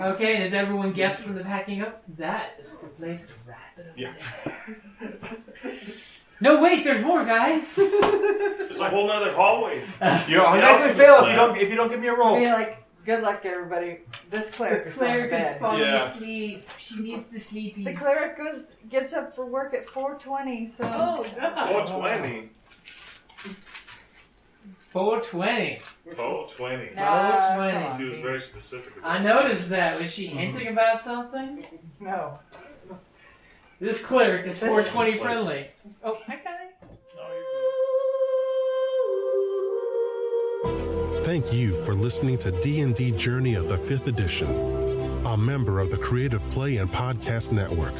Speaker 4: okay, and has everyone guessed from the packing up? That is the place to wrap it up.
Speaker 3: Yeah.
Speaker 4: No, wait, there's more, guys.
Speaker 5: There's a whole other hallway.
Speaker 8: You automatically fail if you don't give me a roll.
Speaker 7: Be like, good luck, everybody. This cleric is going to
Speaker 4: Cleric is
Speaker 7: bed.
Speaker 4: falling
Speaker 3: Yeah.
Speaker 4: asleep. She needs the sleepies.
Speaker 7: The cleric gets up for work at 4:20. So
Speaker 6: Oh, God.
Speaker 3: 420.
Speaker 4: 420.
Speaker 5: 420.
Speaker 7: Nah,
Speaker 4: 420.
Speaker 7: come on,
Speaker 5: She was
Speaker 7: Pete.
Speaker 5: very specific about
Speaker 4: I noticed that. Was she hinting about something?
Speaker 7: No.
Speaker 4: This cleric is 420 friendly. Oh, hi, Kylie.
Speaker 1: Thank you for listening to D&D Journey of the 5th Edition, a member of the Creative Play and Podcast Network.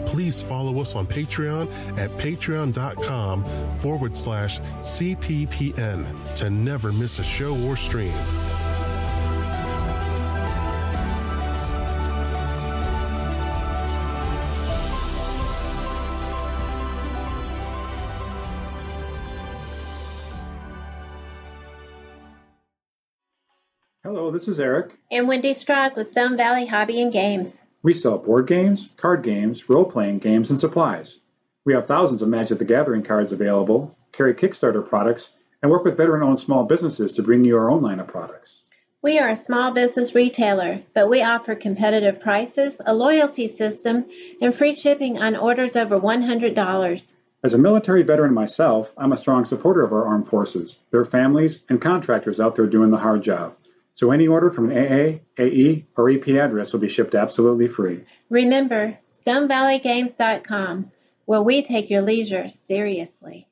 Speaker 1: Please follow us on Patreon at patreon.com/CPPN to never miss a show or stream.
Speaker 10: Hello, this is Eric.
Speaker 11: And Wendy Strock with Stone Valley Hobby and Games.
Speaker 10: We sell board games, card games, role-playing games, and supplies. We have thousands of Magic the Gathering cards available, carry Kickstarter products, and work with veteran-owned small businesses to bring you our own line of products.
Speaker 11: We are a small business retailer, but we offer competitive prices, a loyalty system, and free shipping on orders over $100.
Speaker 10: As a military veteran myself, I'm a strong supporter of our armed forces, their families, and contractors out there doing the hard job. So any order from an AA, AE, or EP address will be shipped absolutely free.
Speaker 11: Remember, StoneValleyGames.com, where we take your leisure seriously.